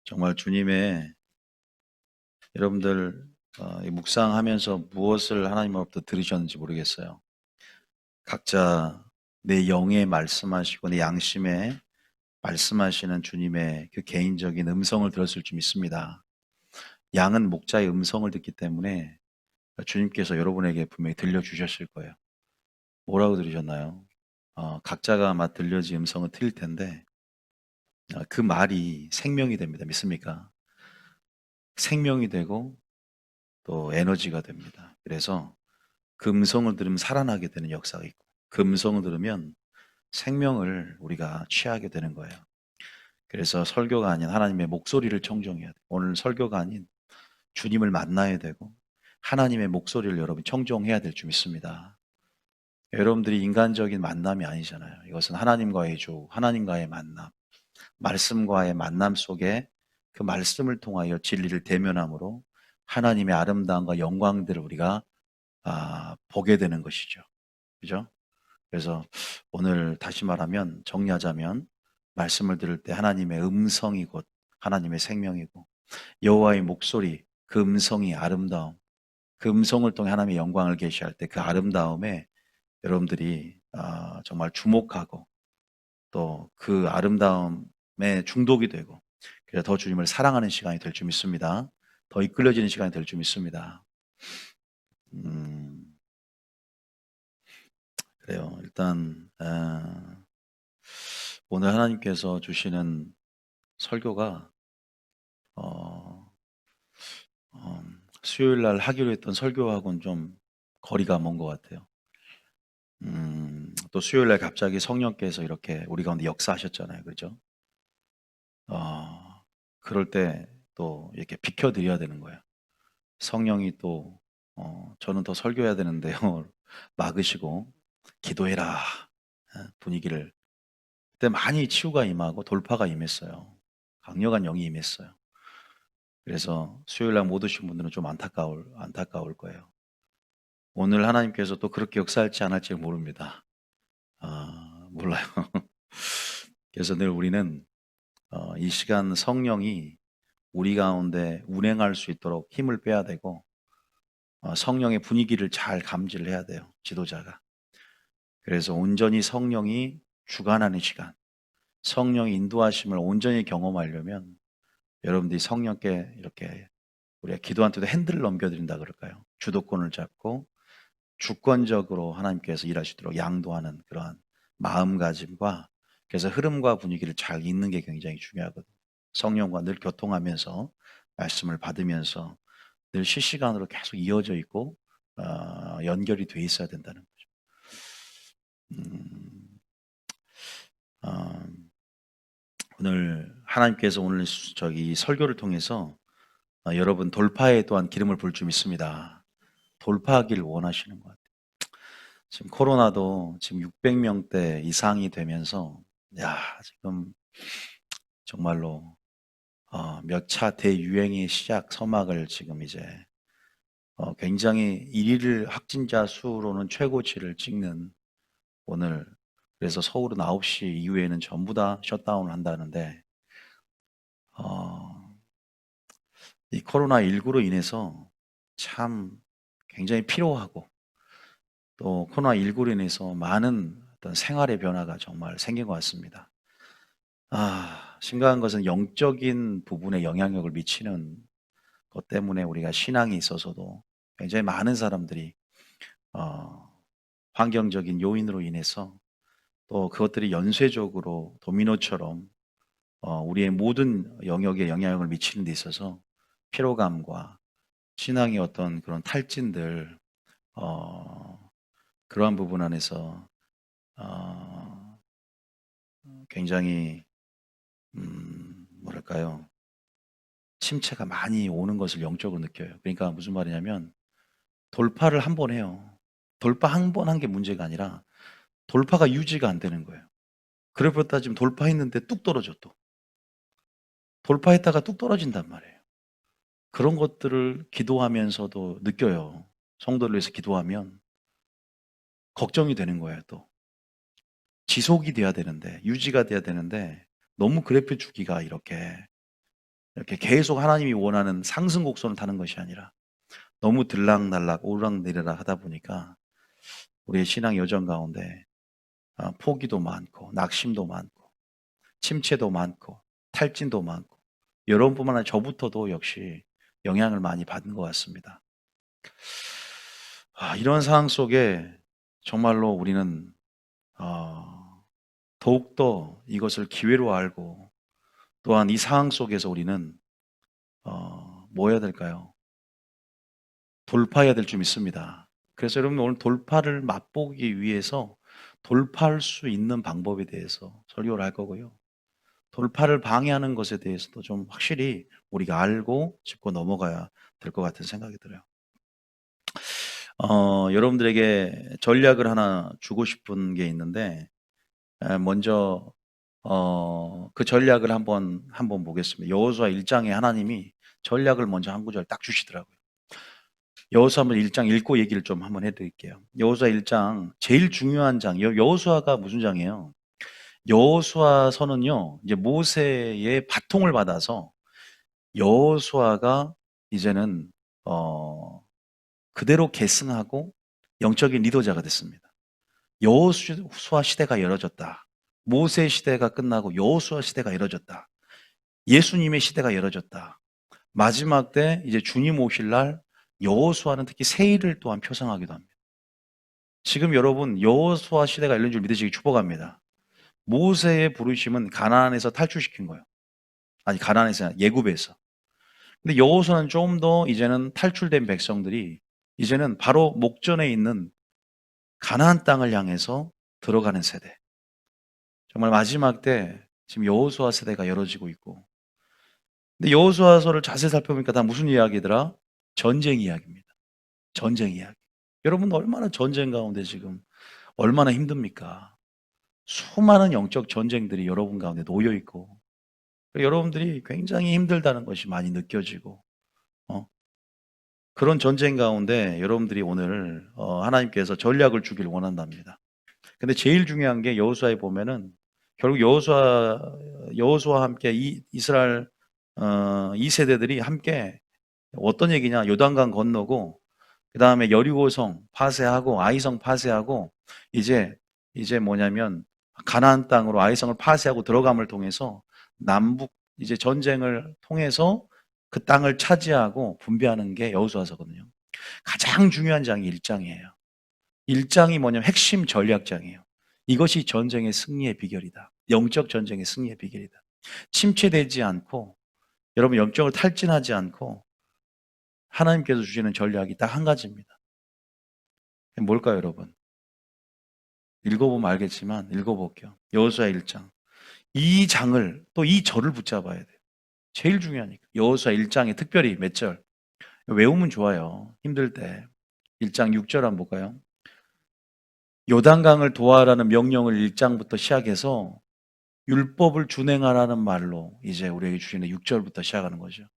정말 주님의 여러분들 이 묵상하면서 무엇을 하나님으로부터 들으셨는지 모르겠어요. 각자 내 영에 말씀하시고 내 양심에 말씀하시는 주님의 그 개인적인 음성을 들었을 줄 믿습니다. 양은 목자의 음성을 듣기 때문에 주님께서 여러분에게 분명히 들려주셨을 거예요. 뭐라고 들으셨나요? 각자가 아마 들려진 음성은 틀릴 텐데 그 말이 생명이 됩니다. 믿습니까? 생명이 되고 또 에너지가 됩니다. 그래서 그 음성을 들으면 살아나게 되는 역사가 있고 그 음성을 들으면 생명을 우리가 취하게 되는 거예요. 그래서 설교가 아닌 하나님의 목소리를 청정해야 돼요. 오늘 설교가 아닌 주님을 만나야 되고 하나님의 목소리를 여러분 청정해야 될 줄 믿습니다. 여러분들이 인간적인 만남이 아니잖아요. 이것은 하나님과의 조, 하나님과의 만남, 말씀과의 만남 속에 그 말씀을 통하여 진리를 대면함으로 하나님의 아름다움과 영광들을 우리가 보게 되는 것이죠. 그죠? 그래서 오늘 다시 말하면 정리하자면 말씀을 들을 때 하나님의 음성이 곧 하나님의 생명이고 여호와의 목소리 그 음성이 아름다움 그 음성을 통해 하나님의 영광을 계시할 때 그 아름다움에 여러분들이 정말 주목하고 또 그 아름다움에 중독이 되고 그래서 더 주님을 사랑하는 시간이 될 줄 믿습니다. 더 이끌려지는 시간이 될 줄 믿습니다. 음, 그래요. 일단 오늘 하나님께서 주시는 설교가 어, 수요일 날 하기로 했던 설교하고는 좀 거리가 먼 것 같아요. 또 수요일 날 갑자기 성령께서 이렇게 우리 가운데 역사하셨잖아요. 그죠? 그럴 때 또 이렇게 비켜드려야 되는 거예요. 성령이 또, 저는 더 설교해야 되는데요. 막으시고, 기도해라. 분위기를. 그때 많이 치유가 임하고 돌파가 임했어요. 강력한 영이 임했어요. 그래서 수요일 날 못 오신 분들은 좀 안타까울 거예요. 오늘 하나님께서 또 그렇게 역사할지 안 할지 모릅니다. 몰라요. 그래서 늘 우리는 이 시간 성령이 우리 가운데 운행할 수 있도록 힘을 빼야 되고 성령의 분위기를 잘 감지를 해야 돼요. 지도자가. 그래서 온전히 성령이 주관하는 시간, 성령의 인도하심을 온전히 경험하려면 여러분들이 성령께 이렇게 우리가 기도한 때도 핸들을 넘겨드린다 그럴까요? 주도권을 잡고 주권적으로 하나님께서 일하시도록 양도하는 그러한 마음가짐과 그래서 흐름과 분위기를 잘 잇는 게 굉장히 중요하거든요. 성령과 늘 교통하면서 말씀을 받으면서 늘 실시간으로 계속 이어져 있고 연결이 돼 있어야 된다는 거죠. 음, 어, 오늘 하나님께서 오늘 저기 설교를 통해서 여러분 돌파에 또한 기름을 부을 줄 믿습니다. 돌파하기를 원하시는 것 같아요. 지금 코로나도 지금 600명대 이상이 되면서 야 지금 정말로 몇 차 대유행의 시작 서막을 지금 이제 굉장히 일일 확진자 수로는 최고치를 찍는 오늘 그래서 서울은 9시 이후에는 전부 다 셧다운을 한다는데 어, 이 코로나19로 인해서 참 굉장히 피로하고 또 코로나19로 인해서 많은 어떤 생활의 변화가 정말 생긴 것 같습니다. 심각한 것은 영적인 부분에 영향력을 미치는 것 때문에 우리가 신앙에 있어서도 굉장히 많은 사람들이 어, 환경적인 요인으로 인해서 또 그것들이 연쇄적으로 도미노처럼 우리의 모든 영역에 영향을 미치는 데 있어서 피로감과 신앙의 어떤 그런 탈진들 그러한 부분 안에서 어, 굉장히 뭐랄까요 침체가 많이 오는 것을 영적으로 느껴요. 그러니까 무슨 말이냐면 돌파를 한 번 해요. 돌파 한 번 한 게 문제가 아니라 돌파가 유지가 안 되는 거예요. 그래서 따지면 돌파했는데 뚝 떨어져 또. 돌파했다가 뚝 떨어진단 말이에요. 그런 것들을 기도하면서도 느껴요. 성도를 위해서 기도하면 걱정이 되는 거예요, 또. 지속이 돼야 되는데, 유지가 돼야 되는데, 너무 그래프 주기가 이렇게 이렇게 계속 하나님이 원하는 상승 곡선을 타는 것이 아니라 너무 들락날락 오르락내리락 하다 보니까 우리의 신앙 여정 가운데 포기도 많고 낙심도 많고 침체도 많고 탈진도 많고 여러분뿐만 아니라 저부터도 역시 영향을 많이 받는 것 같습니다. 이런 상황 속에 정말로 우리는 더욱더 이것을 기회로 알고 또한 이 상황 속에서 우리는 뭐 해야 될까요? 돌파해야 될 줄 믿습니다. 그래서 여러분 오늘 돌파를 맛보기 위해서 돌파할 수 있는 방법에 대해서 설교를 할 거고요. 돌파를 방해하는 것에 대해서도 좀 확실히 우리가 알고 짚고 넘어가야 될 것 같은 생각이 들어요. 여러분들에게 전략을 하나 주고 싶은 게 있는데 먼저 그 전략을 한번 보겠습니다. 여호수아 1장에 하나님이 전략을 먼저 한 구절 딱 주시더라고요. 여호수아 한번 1장 읽고 얘기를 좀 한번 해드릴게요. 여호수아 1장 제일 중요한 장. 여호수아가 무슨 장이에요? 여호수아서는요 이제 모세의 바통을 받아서 여호수아가 이제는 그대로 계승하고 영적인 리더자가 됐습니다. 여호수아 시대가 열어졌다. 모세 시대가 끝나고 여호수아 시대가 열어졌다. 예수님의 시대가 열어졌다. 마지막 때 이제 주님 오실 날 여호수아는 특히 세일을 또한 표상하기도 합니다. 지금 여러분 여호수아 시대가 열린 줄 믿으시기 축복합니다. 모세의 부르심은 가나안에서 탈출시킨 거예요. 아니 가나안에서 아니라 예굽에서. 근데 여호수아는 좀 더 이제는 탈출된 백성들이 이제는 바로 목전에 있는 가나안 땅을 향해서 들어가는 세대. 정말 마지막 때 지금 여호수아 세대가 열어지고 있고. 근데 여호수아서를 자세히 살펴보니까 다 무슨 이야기더라? 전쟁 이야기입니다. 전쟁 이야기. 여러분 얼마나 전쟁 가운데 지금 얼마나 힘듭니까? 수많은 영적 전쟁들이 여러분 가운데 놓여 있고 여러분들이 굉장히 힘들다는 것이 많이 느껴지고 그런 전쟁 가운데 여러분들이 오늘 하나님께서 전략을 주기를 원한답니다. 근데 제일 중요한 게 여호수아에 보면은 결국 여호수아와 함께 이스라엘 2세대들이 함께 어떤 얘기냐? 요단강 건너고 그다음에 여리고성 파쇄하고 아이성 파쇄하고 이제 뭐냐면 가나안 땅으로 아이성을 파쇄하고 들어감을 통해서 남북 이제 전쟁을 통해서 그 땅을 차지하고 분배하는 게 여호수아서거든요. 가장 중요한 장이 1장이에요. 1장이 뭐냐면 핵심 전략장이에요. 이것이 전쟁의 승리의 비결이다. 영적 전쟁의 승리의 비결이다. 침체되지 않고 여러분 영적으로 탈진하지 않고 하나님께서 주시는 전략이 딱 한 가지입니다. 뭘까요, 여러분? 읽어보면 알겠지만 읽어볼게요. 여호수아 1장. 이 장을 또 이 절을 붙잡아야 돼요. 제일 중요하니까. 여호수아 1장에 특별히 몇 절? 외우면 좋아요. 힘들 때. 1장 6절 한번 볼까요? 요단강을 도하라는 명령을 1장부터 시작해서 율법을 준행하라는 말로 이제 우리에게 주시는 6절부터 시작하는 거죠.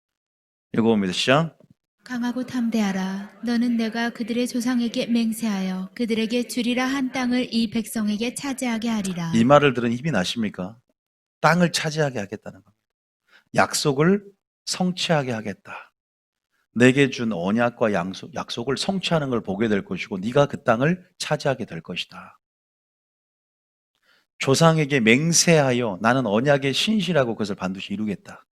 읽어봅니다. 시작. 강하고 담대하라. 너는 내가 그들의 조상에게 맹세하여 그들에게 주리라 한 땅을 이 백성에게 차지하게 하리라. 이 말을 들은 힘이 나십니까? 땅을 차지하게 하겠다는 겁니다. 약속을 성취하게 하겠다. 내게 준 언약과 약속을 성취하는 걸 보게 될 것이고 네가 그 땅을 차지하게 될 것이다. 조상에게 맹세하여 나는 언약에 신실하고 그것을 반드시 이루겠다.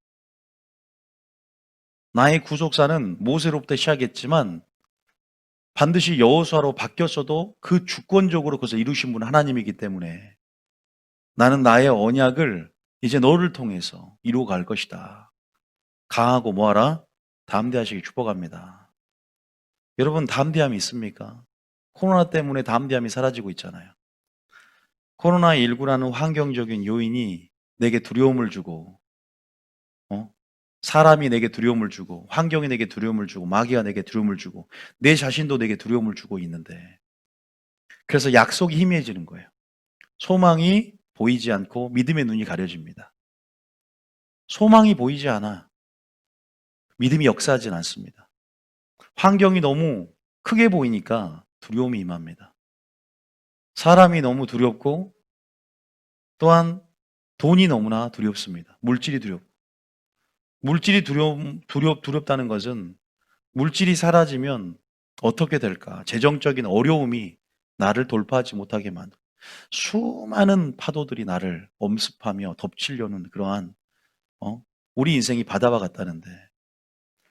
나의 구속사는 모세로부터 시작했지만 반드시 여호수아로 바뀌었어도 그 주권적으로 그것을 이루신 분은 하나님이기 때문에 나는 나의 언약을 이제 너를 통해서 이루어갈 것이다. 강하고 뭐하라? 담대하시기 축복합니다. 여러분 담대함이 있습니까? 코로나 때문에 담대함이 사라지고 있잖아요. 코로나19라는 환경적인 요인이 내게 두려움을 주고 사람이 내게 두려움을 주고 환경이 내게 두려움을 주고 마귀가 내게 두려움을 주고 내 자신도 내게 두려움을 주고 있는데 그래서 약속이 희미해지는 거예요. 소망이 보이지 않고 믿음의 눈이 가려집니다. 소망이 보이지 않아. 믿음이 역사하진 않습니다. 환경이 너무 크게 보이니까 두려움이 임합니다. 사람이 너무 두렵고 또한 돈이 너무나 두렵습니다. 물질이 두렵고 물질이 두렵다는 것은 물질이 사라지면 어떻게 될까? 재정적인 어려움이 나를 돌파하지 못하게 만들. 수많은 파도들이 나를 엄습하며 덮치려는 그러한 우리 인생이 바다와 같다는데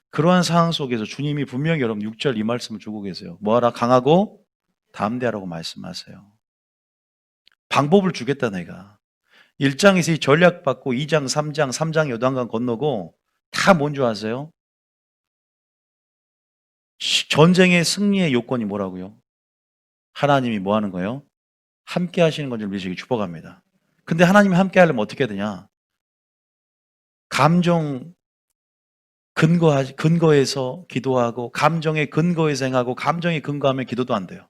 그러한 상황 속에서 주님이 분명히 여러분 6절 이 말씀을 주고 계세요. 뭐하라 강하고 담대하라고 말씀하세요. 방법을 주겠다 내가. 1장에서 이 전략 받고 2장, 3장, 3장 요단강 건너고 다 뭔 줄 아세요? 전쟁의 승리의 요건이 뭐라고요? 하나님이 뭐 하는 거예요? 함께 하시는 건 줄 믿으시기 축복합니다. 근데 하나님이 함께 하려면 어떻게 해야 되냐? 감정 근거에서 기도하고 감정의 근거에서 행하고 감정에 근거하면 기도도 안 돼요.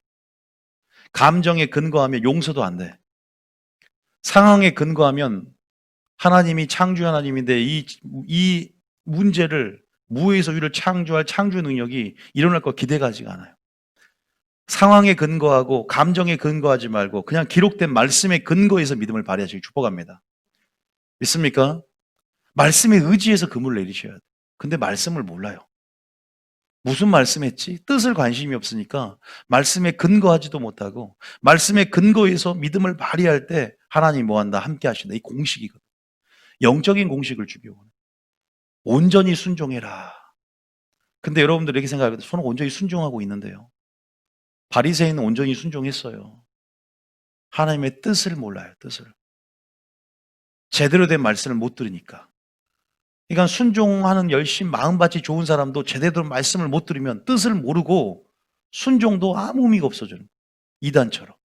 감정에 근거하면 용서도 안 돼. 상황에 근거하면 하나님이 창조 하나님인데 이 문제를 무에서 유를 창조할 창조 능력이 일어날 거 기대가지가 않아요. 상황에 근거하고 감정에 근거하지 말고 그냥 기록된 말씀의 근거에서 믿음을 발휘하시기 축복합니다. 믿습니까? 말씀에 의지해서 그물을 내리셔야 돼요. 근데 말씀을 몰라요. 무슨 말씀했지? 뜻을 관심이 없으니까 말씀에 근거하지도 못하고 말씀에 근거해서 믿음을 발휘할 때 하나님 뭐한다? 함께 하신다. 이 공식이거든요. 영적인 공식을 주기 원해요. 온전히 순종해라. 근데 여러분들 이렇게 생각하거든요. 저는 온전히 순종하고 있는데요. 바리새인은 온전히 순종했어요. 하나님의 뜻을 몰라요. 뜻을. 제대로 된 말씀을 못 들으니까. 그러니까 순종하는 열심 마음밭이 좋은 사람도 제대로 말씀을 못 들으면 뜻을 모르고 순종도 아무 의미가 없어져요. 이단처럼.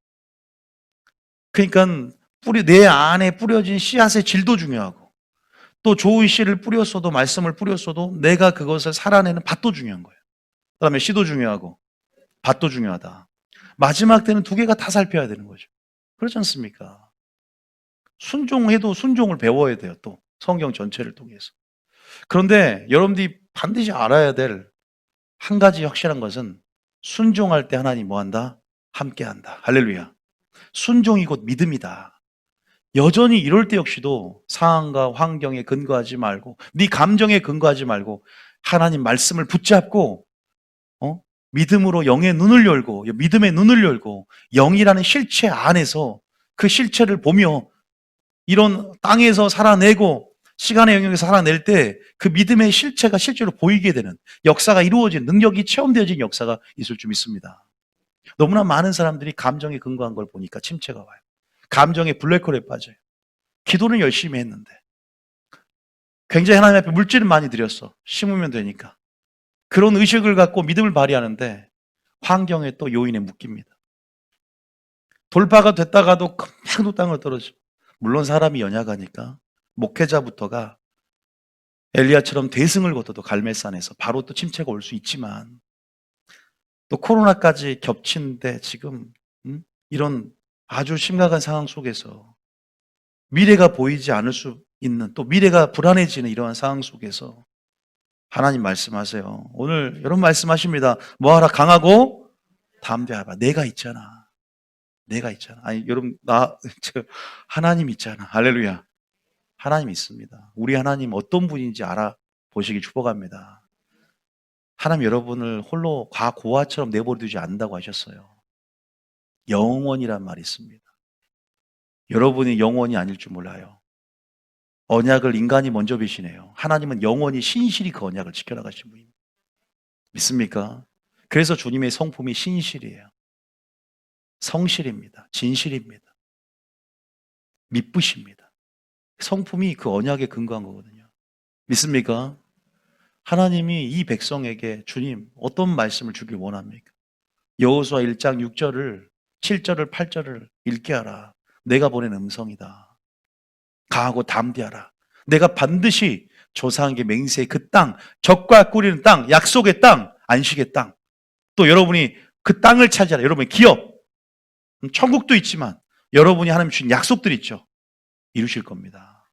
그러니까 내 안에 뿌려진 씨앗의 질도 중요하고 또 좋은 씨를 뿌렸어도 말씀을 뿌렸어도 내가 그것을 살아내는 밭도 중요한 거예요. 그다음에 씨도 중요하고 밭도 중요하다. 마지막 때는 두 개가 다 살펴야 되는 거죠. 그렇지 않습니까? 순종해도 순종을 배워야 돼요. 또 성경 전체를 통해서. 그런데 여러분들이 반드시 알아야 될 한 가지 확실한 것은 순종할 때 하나님 뭐 한다? 함께 한다. 할렐루야. 순종이 곧 믿음이다. 여전히 이럴 때 역시도 상황과 환경에 근거하지 말고 네 감정에 근거하지 말고 하나님 말씀을 붙잡고 믿음으로 영의 눈을 열고 믿음의 눈을 열고 영이라는 실체 안에서 그 실체를 보며 이런 땅에서 살아내고 시간의 영역에서 살아낼 때 그 믿음의 실체가 실제로 보이게 되는 역사가 이루어진 능력이 체험되어진 역사가 있을 줄 믿습니다. 너무나 많은 사람들이 감정에 근거한 걸 보니까 침체가 와요. 감정의 블랙홀에 빠져요. 기도는 열심히 했는데 굉장히 하나님 앞에 물질을 많이 드렸어. 심으면 되니까. 그런 의식을 갖고 믿음을 발휘하는데 환경에 또 요인에 묶입니다. 돌파가 됐다가도 금방 땅으로 떨어져. 물론 사람이 연약하니까 목회자부터가 엘리야처럼 대승을 거둬도 갈멜산에서 바로 또 침체가 올 수 있지만 또 코로나까지 겹치는데 지금 이런 아주 심각한 상황 속에서 미래가 보이지 않을 수 있는 또 미래가 불안해지는 이러한 상황 속에서 하나님 말씀하세요. 오늘 이런 말씀하십니다. 뭐하라 강하고 담대하라. 내가 있잖아. 내가 있잖아. 아니 여러분 하나님 있잖아. 할렐루야. 하나님 있습니다. 우리 하나님 어떤 분인지 알아보시기 축복합니다. 하나님 여러분을 홀로 과고아처럼 내버려두지 않는다고 하셨어요. 영원이란 말이 있습니다. 여러분이 영원이 아닐 줄 몰라요. 언약을 인간이 먼저 빚이네요. 하나님은 영원히 신실히 그 언약을 지켜나가신 분입니다. 믿습니까? 그래서 주님의 성품이 신실이에요. 성실입니다. 진실입니다. 미쁘십니다. 성품이 그 언약에 근거한 거거든요. 믿습니까? 하나님이 이 백성에게 주님 어떤 말씀을 주길 원합니까? 여호수아 1장 6절을 7절을 8절을 읽게 하라. 내가 보낸 음성이다. 강하고 담대하라. 내가 반드시 조상에게 맹세의 그 땅, 적과 꾸리는 땅, 약속의 땅, 안식의 땅. 또 여러분이 그 땅을 차지하라. 여러분의 기업, 천국도 있지만 여러분이 하나님 주신 약속들이 있죠. 이루실 겁니다.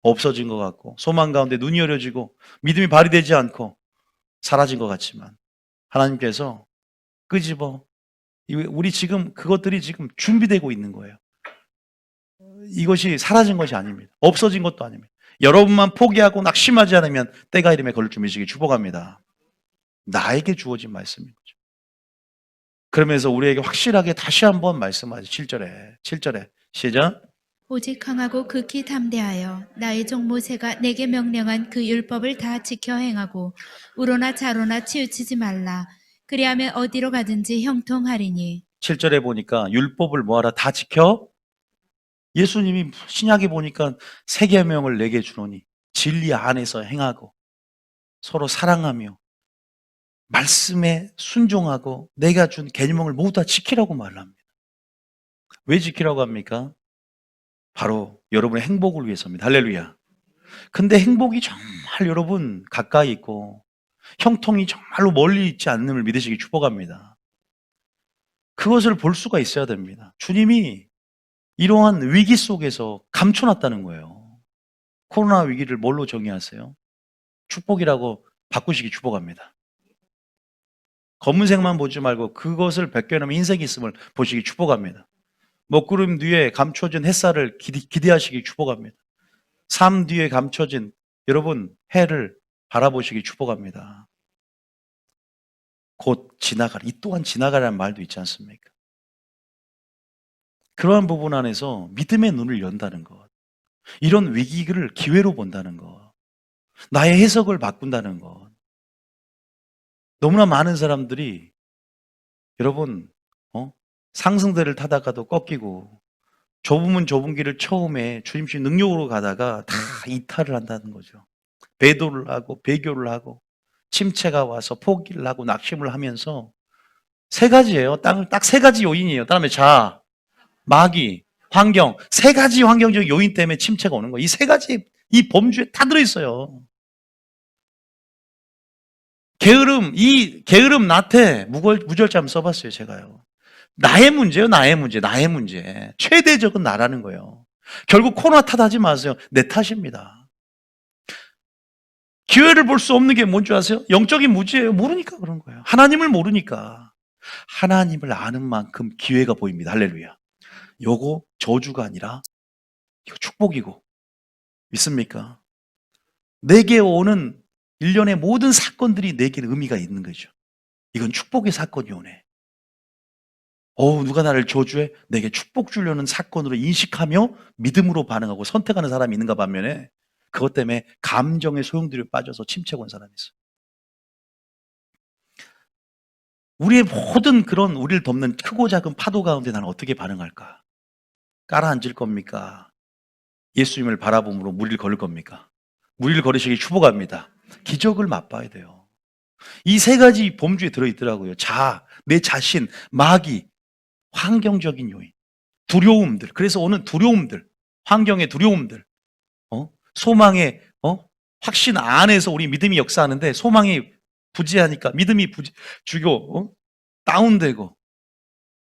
없어진 것 같고 소망 가운데 눈이 어려지고 믿음이 발휘되지 않고 사라진 것 같지만 하나님께서 끄집어 우리 지금 그것들이 지금 준비되고 있는 거예요. 이것이 사라진 것이 아닙니다. 없어진 것도 아닙니다. 여러분만 포기하고 낙심하지 않으면 때가 이름에 걸릴 줄 믿으시기 축복합니다. 나에게 주어진 말씀인 거죠. 그러면서 우리에게 확실하게 다시 한번 말씀하죠. 7절에 시작. 오직 강하고 극히 담대하여 나의 종 모세가 내게 명령한 그 율법을 다 지켜 행하고 우로나 자로나 치우치지 말라. 그리하면 어디로 가든지 형통하리니. 7절에 보니까 율법을 뭐하라 다 지켜. 예수님이 신약에 보니까 세 계명을 내게 주노니 진리 안에서 행하고 서로 사랑하며 말씀에 순종하고 내가 준 계명을 모두 다 지키라고 말합니다. 왜 지키라고 합니까? 바로 여러분의 행복을 위해서입니다. 할렐루야. 근데 행복이 정말 여러분 가까이 있고 형통이 정말로 멀리 있지 않음을 믿으시기 축복합니다. 그것을 볼 수가 있어야 됩니다. 주님이 이러한 위기 속에서 감춰놨다는 거예요. 코로나 위기를 뭘로 정의하세요? 축복이라고 바꾸시기 축복합니다. 검은색만 보지 말고 그것을 벗겨내면 흰색이 있음을 보시기 축복합니다. 먹구름 뒤에 감춰진 햇살을 기대하시기 축복합니다. 삶 뒤에 감춰진 여러분 해를 바라보시기 축복합니다. 곧 지나가리. 이 또한 지나가라는 말도 있지 않습니까? 그러한 부분 안에서 믿음의 눈을 연다는 것, 이런 위기를 기회로 본다는 것, 나의 해석을 바꾼다는 것. 너무나 많은 사람들이 여러분 상승대를 타다가도 꺾이고 좁은 길을 처음에 주님의 능력으로 가다가 다 이탈을 한다는 거죠. 배도를 하고 배교를 하고 침체가 와서 포기를 하고 낙심을 하면서 세 가지예요. 딱 세 가지 요인이에요. 다음에 자, 마귀, 환경, 세 가지 환경적 요인 때문에 침체가 오는 거예요. 이 세 가지 이 범주에 다 들어있어요. 이 게으름 나태 무절자 한번 써봤어요. 제가요. 나의 문제요. 나의 문제. 최대적은 나라는 거예요. 결국 코로나 탓하지 마세요. 내 탓입니다. 기회를 볼 수 없는 게 뭔지 아세요? 영적인 무지예요. 모르니까 그런 거예요. 하나님을 모르니까. 하나님을 아는 만큼 기회가 보입니다. 할렐루야. 요거 저주가 아니라 이거 축복이고. 믿습니까? 내게 오는 일련의 모든 사건들이 내게는 의미가 있는 거죠. 이건 축복의 사건이 오네. 누가 나를 저주해? 내게 축복 주려는 사건으로 인식하며 믿음으로 반응하고 선택하는 사람이 있는가 반면에 그것 때문에 감정의 소용돌이에 빠져서 침체가 온 사람이 있어요. 우리의 모든 그런 우리를 덮는 크고 작은 파도 가운데 나는 어떻게 반응할까? 깔아앉을 겁니까? 예수님을 바라봄으로 무리를 걸을 겁니까? 무리를 걸으시기 축복합니다. 기적을 맛봐야 돼요. 이 세 가지 범주에 들어있더라고요. 내 자신, 마귀, 환경적인 요인, 두려움들. 그래서 오는 두려움들, 환경의 두려움들, 소망의 확신 안에서 우리 믿음이 역사하는데 소망이 부재하니까 믿음이 주고 다운되고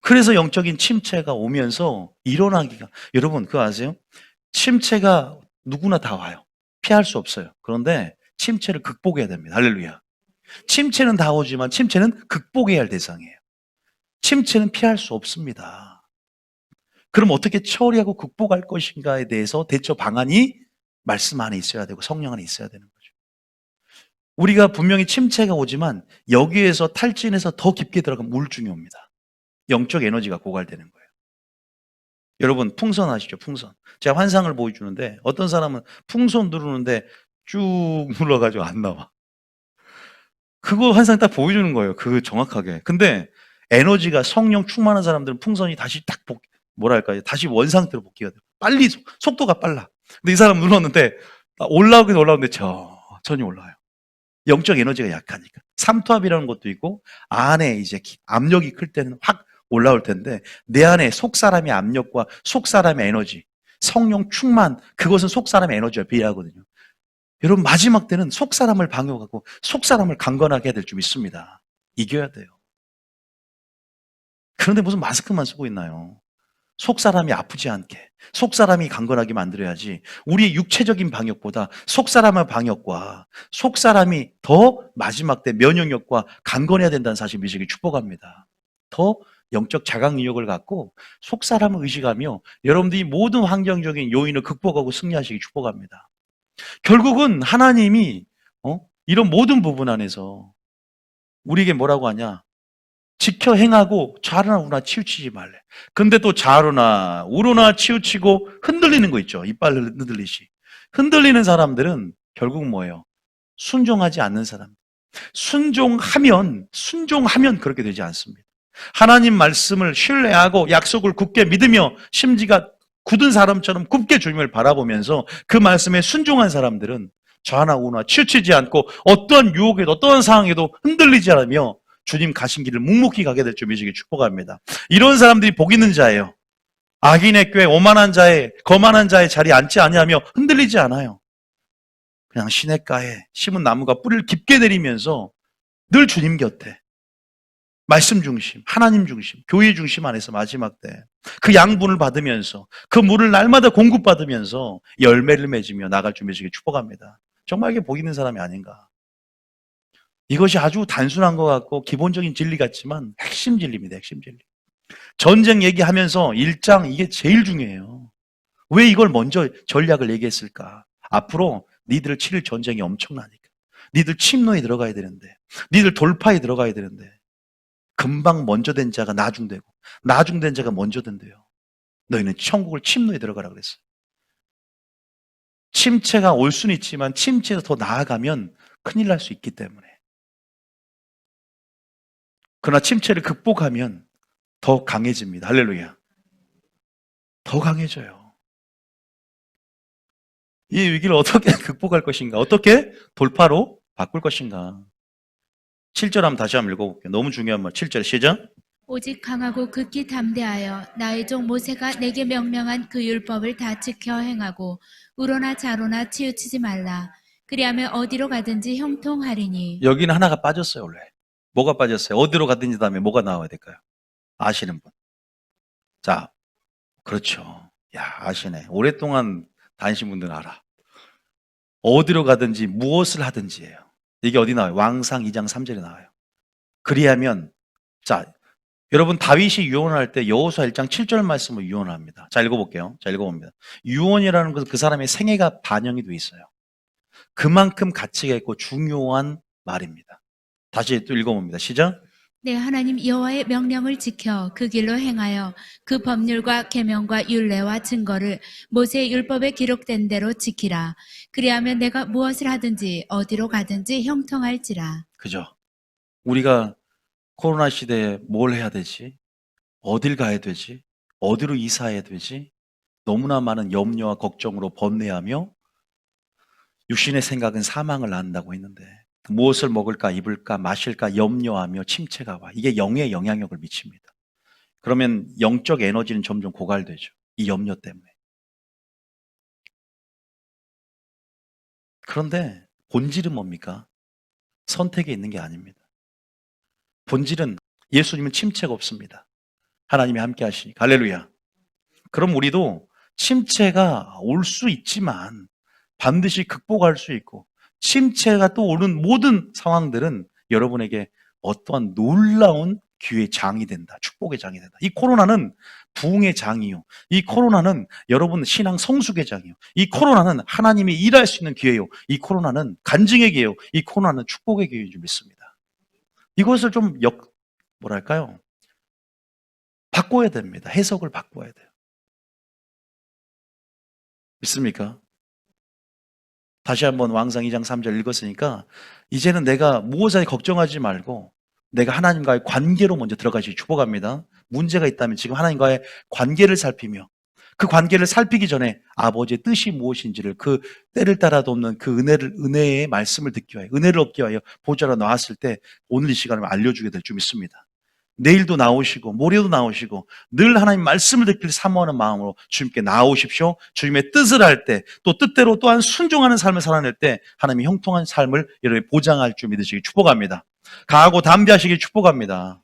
그래서 영적인 침체가 오면서 일어나기가 여러분 그거 아세요? 침체가 누구나 다 와요. 피할 수 없어요. 그런데 침체를 극복해야 됩니다. 할렐루야. 침체는 다 오지만 침체는 극복해야 할 대상이에요. 침체는 피할 수 없습니다. 그럼 어떻게 처리하고 극복할 것인가에 대해서 대처 방안이 말씀 안에 있어야 되고 성령 안에 있어야 되는 거죠. 우리가 분명히 침체가 오지만 여기에서 탈진해서 더 깊게 들어가면 우울증이 옵니다. 영적 에너지가 고갈되는 거예요. 여러분 풍선 아시죠? 풍선. 제가 환상을 보여주는데 어떤 사람은 풍선 누르는데 쭉 눌러가지고 안 나와. 그거 환상 딱 보여주는 거예요. 그 정확하게. 근데 에너지가 성령 충만한 사람들은 풍선이 다시 딱 다시 원상태로 복귀가 돼요. 빨리 속도가 빨라. 근데 이 사람 눌렀는데 올라오긴 올라오는데 천천히 올라와요. 영적 에너지가 약하니까. 삼투압이라는 것도 있고 안에 이제 압력이 클 때는 확 올라올 텐데 내 안에 속사람의 압력과 속사람의 에너지, 성령 충만, 그것은 속사람의 에너지와 비례하거든요. 여러분 마지막 때는 속사람을 방어하고 속사람을 강건하게 해야 될 줄 믿습니다. 이겨야 돼요. 그런데 무슨 마스크만 쓰고 있나요? 속사람이 아프지 않게, 속사람이 강건하게 만들어야지 우리의 육체적인 방역보다 속사람의 방역과 속사람이 더 마지막 때 면역력과 강건해야 된다는 사실 믿으시기 축복합니다. 더 영적 자각 능력을 갖고 속사람을 의식하며 여러분들이 모든 환경적인 요인을 극복하고 승리하시기 축복합니다. 결국은 하나님이 이런 모든 부분 안에서 우리에게 뭐라고 하냐? 지켜 행하고 좌로나 우로나 치우치지 말래. 근데 또 좌로나 우로나 치우치고 흔들리는 거 있죠. 이빨 흔들리시. 흔들리는 사람들은 결국 뭐예요? 순종하지 않는 사람. 순종하면 그렇게 되지 않습니다. 하나님 말씀을 신뢰하고 약속을 굳게 믿으며 심지가 굳은 사람처럼 굳게 주님을 바라보면서 그 말씀에 순종한 사람들은 좌나 우나 치우치지 않고 어떠한 유혹에도 어떠한 상황에도 흔들리지 않으며 주님 가신 길을 묵묵히 가게 될 줄 믿으시기 축복합니다. 이런 사람들이 복 있는 자예요. 악인의 꾀, 오만한 자의, 거만한 자의 자리에 앉지 아니하며 흔들리지 않아요. 그냥 시냇가에 심은 나무가 뿌리를 깊게 내리면서 늘 주님 곁에 말씀 중심, 하나님 중심, 교회 중심 안에서 마지막 때 그 양분을 받으면서 그 물을 날마다 공급받으면서 열매를 맺으며 나갈 줄 믿으시기 축복합니다. 정말 이게 복 있는 사람이 아닌가. 이것이 아주 단순한 것 같고 기본적인 진리 같지만 핵심 진리입니다. 핵심 진리. 전쟁 얘기하면서 1장 이게 제일 중요해요. 왜 이걸 먼저 전략을 얘기했을까? 앞으로 니들 치를 전쟁이 엄청나니까. 니들 침노에 들어가야 되는데, 니들 돌파에 들어가야 되는데 금방 먼저 된 자가 나중되고 나중된 자가 먼저 된대요. 너희는 천국을 침노에 들어가라 그랬어요. 침체가 올 수는 있지만 침체에서 더 나아가면 큰일 날 수 있기 때문에. 그러나 침체를 극복하면 더 강해집니다. 할렐루야. 더 강해져요. 이 위기를 어떻게 극복할 것인가? 어떻게 돌파로 바꿀 것인가? 7절 한번 다시 한번 읽어볼게요. 너무 중요한 말. 7절 시작. 오직 강하고 극히 담대하여 나의 종 모세가 내게 명령한 그 율법을 다 지켜 행하고 우로나 좌로나 치우치지 말라. 그리하면 어디로 가든지 형통하리니. 여기는 하나가 빠졌어요, 원래. 뭐가 빠졌어요? 어디로 가든지 다음에 뭐가 나와야 될까요? 아시는 분. 자, 그렇죠. 야, 아시네. 오랫동안 다니신 분들은 알아. 어디로 가든지 무엇을 하든지예요. 이게 어디 나와요? 왕상 2장 3절에 나와요. 그리하면, 자, 여러분 다윗이 유언할 때 여호수아 1장 7절 말씀을 유언합니다. 자, 읽어볼게요. 자, 읽어봅니다. 유언이라는 것은 그 사람의 생애가 반영이 돼 있어요. 그만큼 가치가 있고 중요한 말입니다. 다시 또 읽어봅니다. 시작. 내 하나님 여호와의 명령을 지켜 그 길로 행하여 그 법률과 계명과 율례와 증거를 모세의 율법에 기록된 대로 지키라. 그리하면 내가 무엇을 하든지 어디로 가든지 형통할지라. 그죠? 우리가 코로나 시대에 뭘 해야 되지? 어딜 가야 되지? 어디로 이사해야 되지? 너무나 많은 염려와 걱정으로 번뇌하며 육신의 생각은 사망을 낳는다고 했는데 무엇을 먹을까 입을까 마실까 염려하며 침체가 와. 이게 영에 영향력을 미칩니다. 그러면 영적 에너지는 점점 고갈되죠. 이 염려 때문에. 그런데 본질은 뭡니까? 선택에 있는 게 아닙니다. 본질은 예수님은 침체가 없습니다. 하나님이 함께 하시니까. 할렐루야. 그럼 우리도 침체가 올 수 있지만 반드시 극복할 수 있고 침체가 또 오는 모든 상황들은 여러분에게 어떠한 놀라운 기회의 장이 된다. 축복의 장이 된다. 이 코로나는 부흥의 장이요. 이 코로나는 여러분 신앙 성숙의 장이요. 이 코로나는 하나님이 일할 수 있는 기회요. 이 코로나는 간증의 기회요. 이 코로나는 축복의 기회인 줄 믿습니다. 이것을 좀 뭐랄까요? 바꿔야 됩니다. 해석을 바꿔야 돼요. 믿습니까? 다시 한번 왕상 2장 3절 읽었으니까 이제는 내가 무엇에 걱정하지 말고 내가 하나님과의 관계로 먼저 들어가시기 축복합니다. 문제가 있다면 지금 하나님과의 관계를 살피며 그 관계를 살피기 전에 아버지의 뜻이 무엇인지를 그 때를 따라도 없는 그 은혜의 말씀을 듣기 위하여 은혜를 얻기 위하여 보좌로 나왔을 때 오늘 이 시간을 알려주게 될 줄 믿습니다. 내일도 나오시고 모레도 나오시고 늘 하나님 말씀을 듣기를 사모하는 마음으로 주님께 나오십시오. 주님의 뜻을 할 때 또 뜻대로 또한 순종하는 삶을 살아낼 때 하나님이 형통한 삶을 여러분이 보장할 줄 믿으시기 축복합니다. 강하고 담대하시기 축복합니다.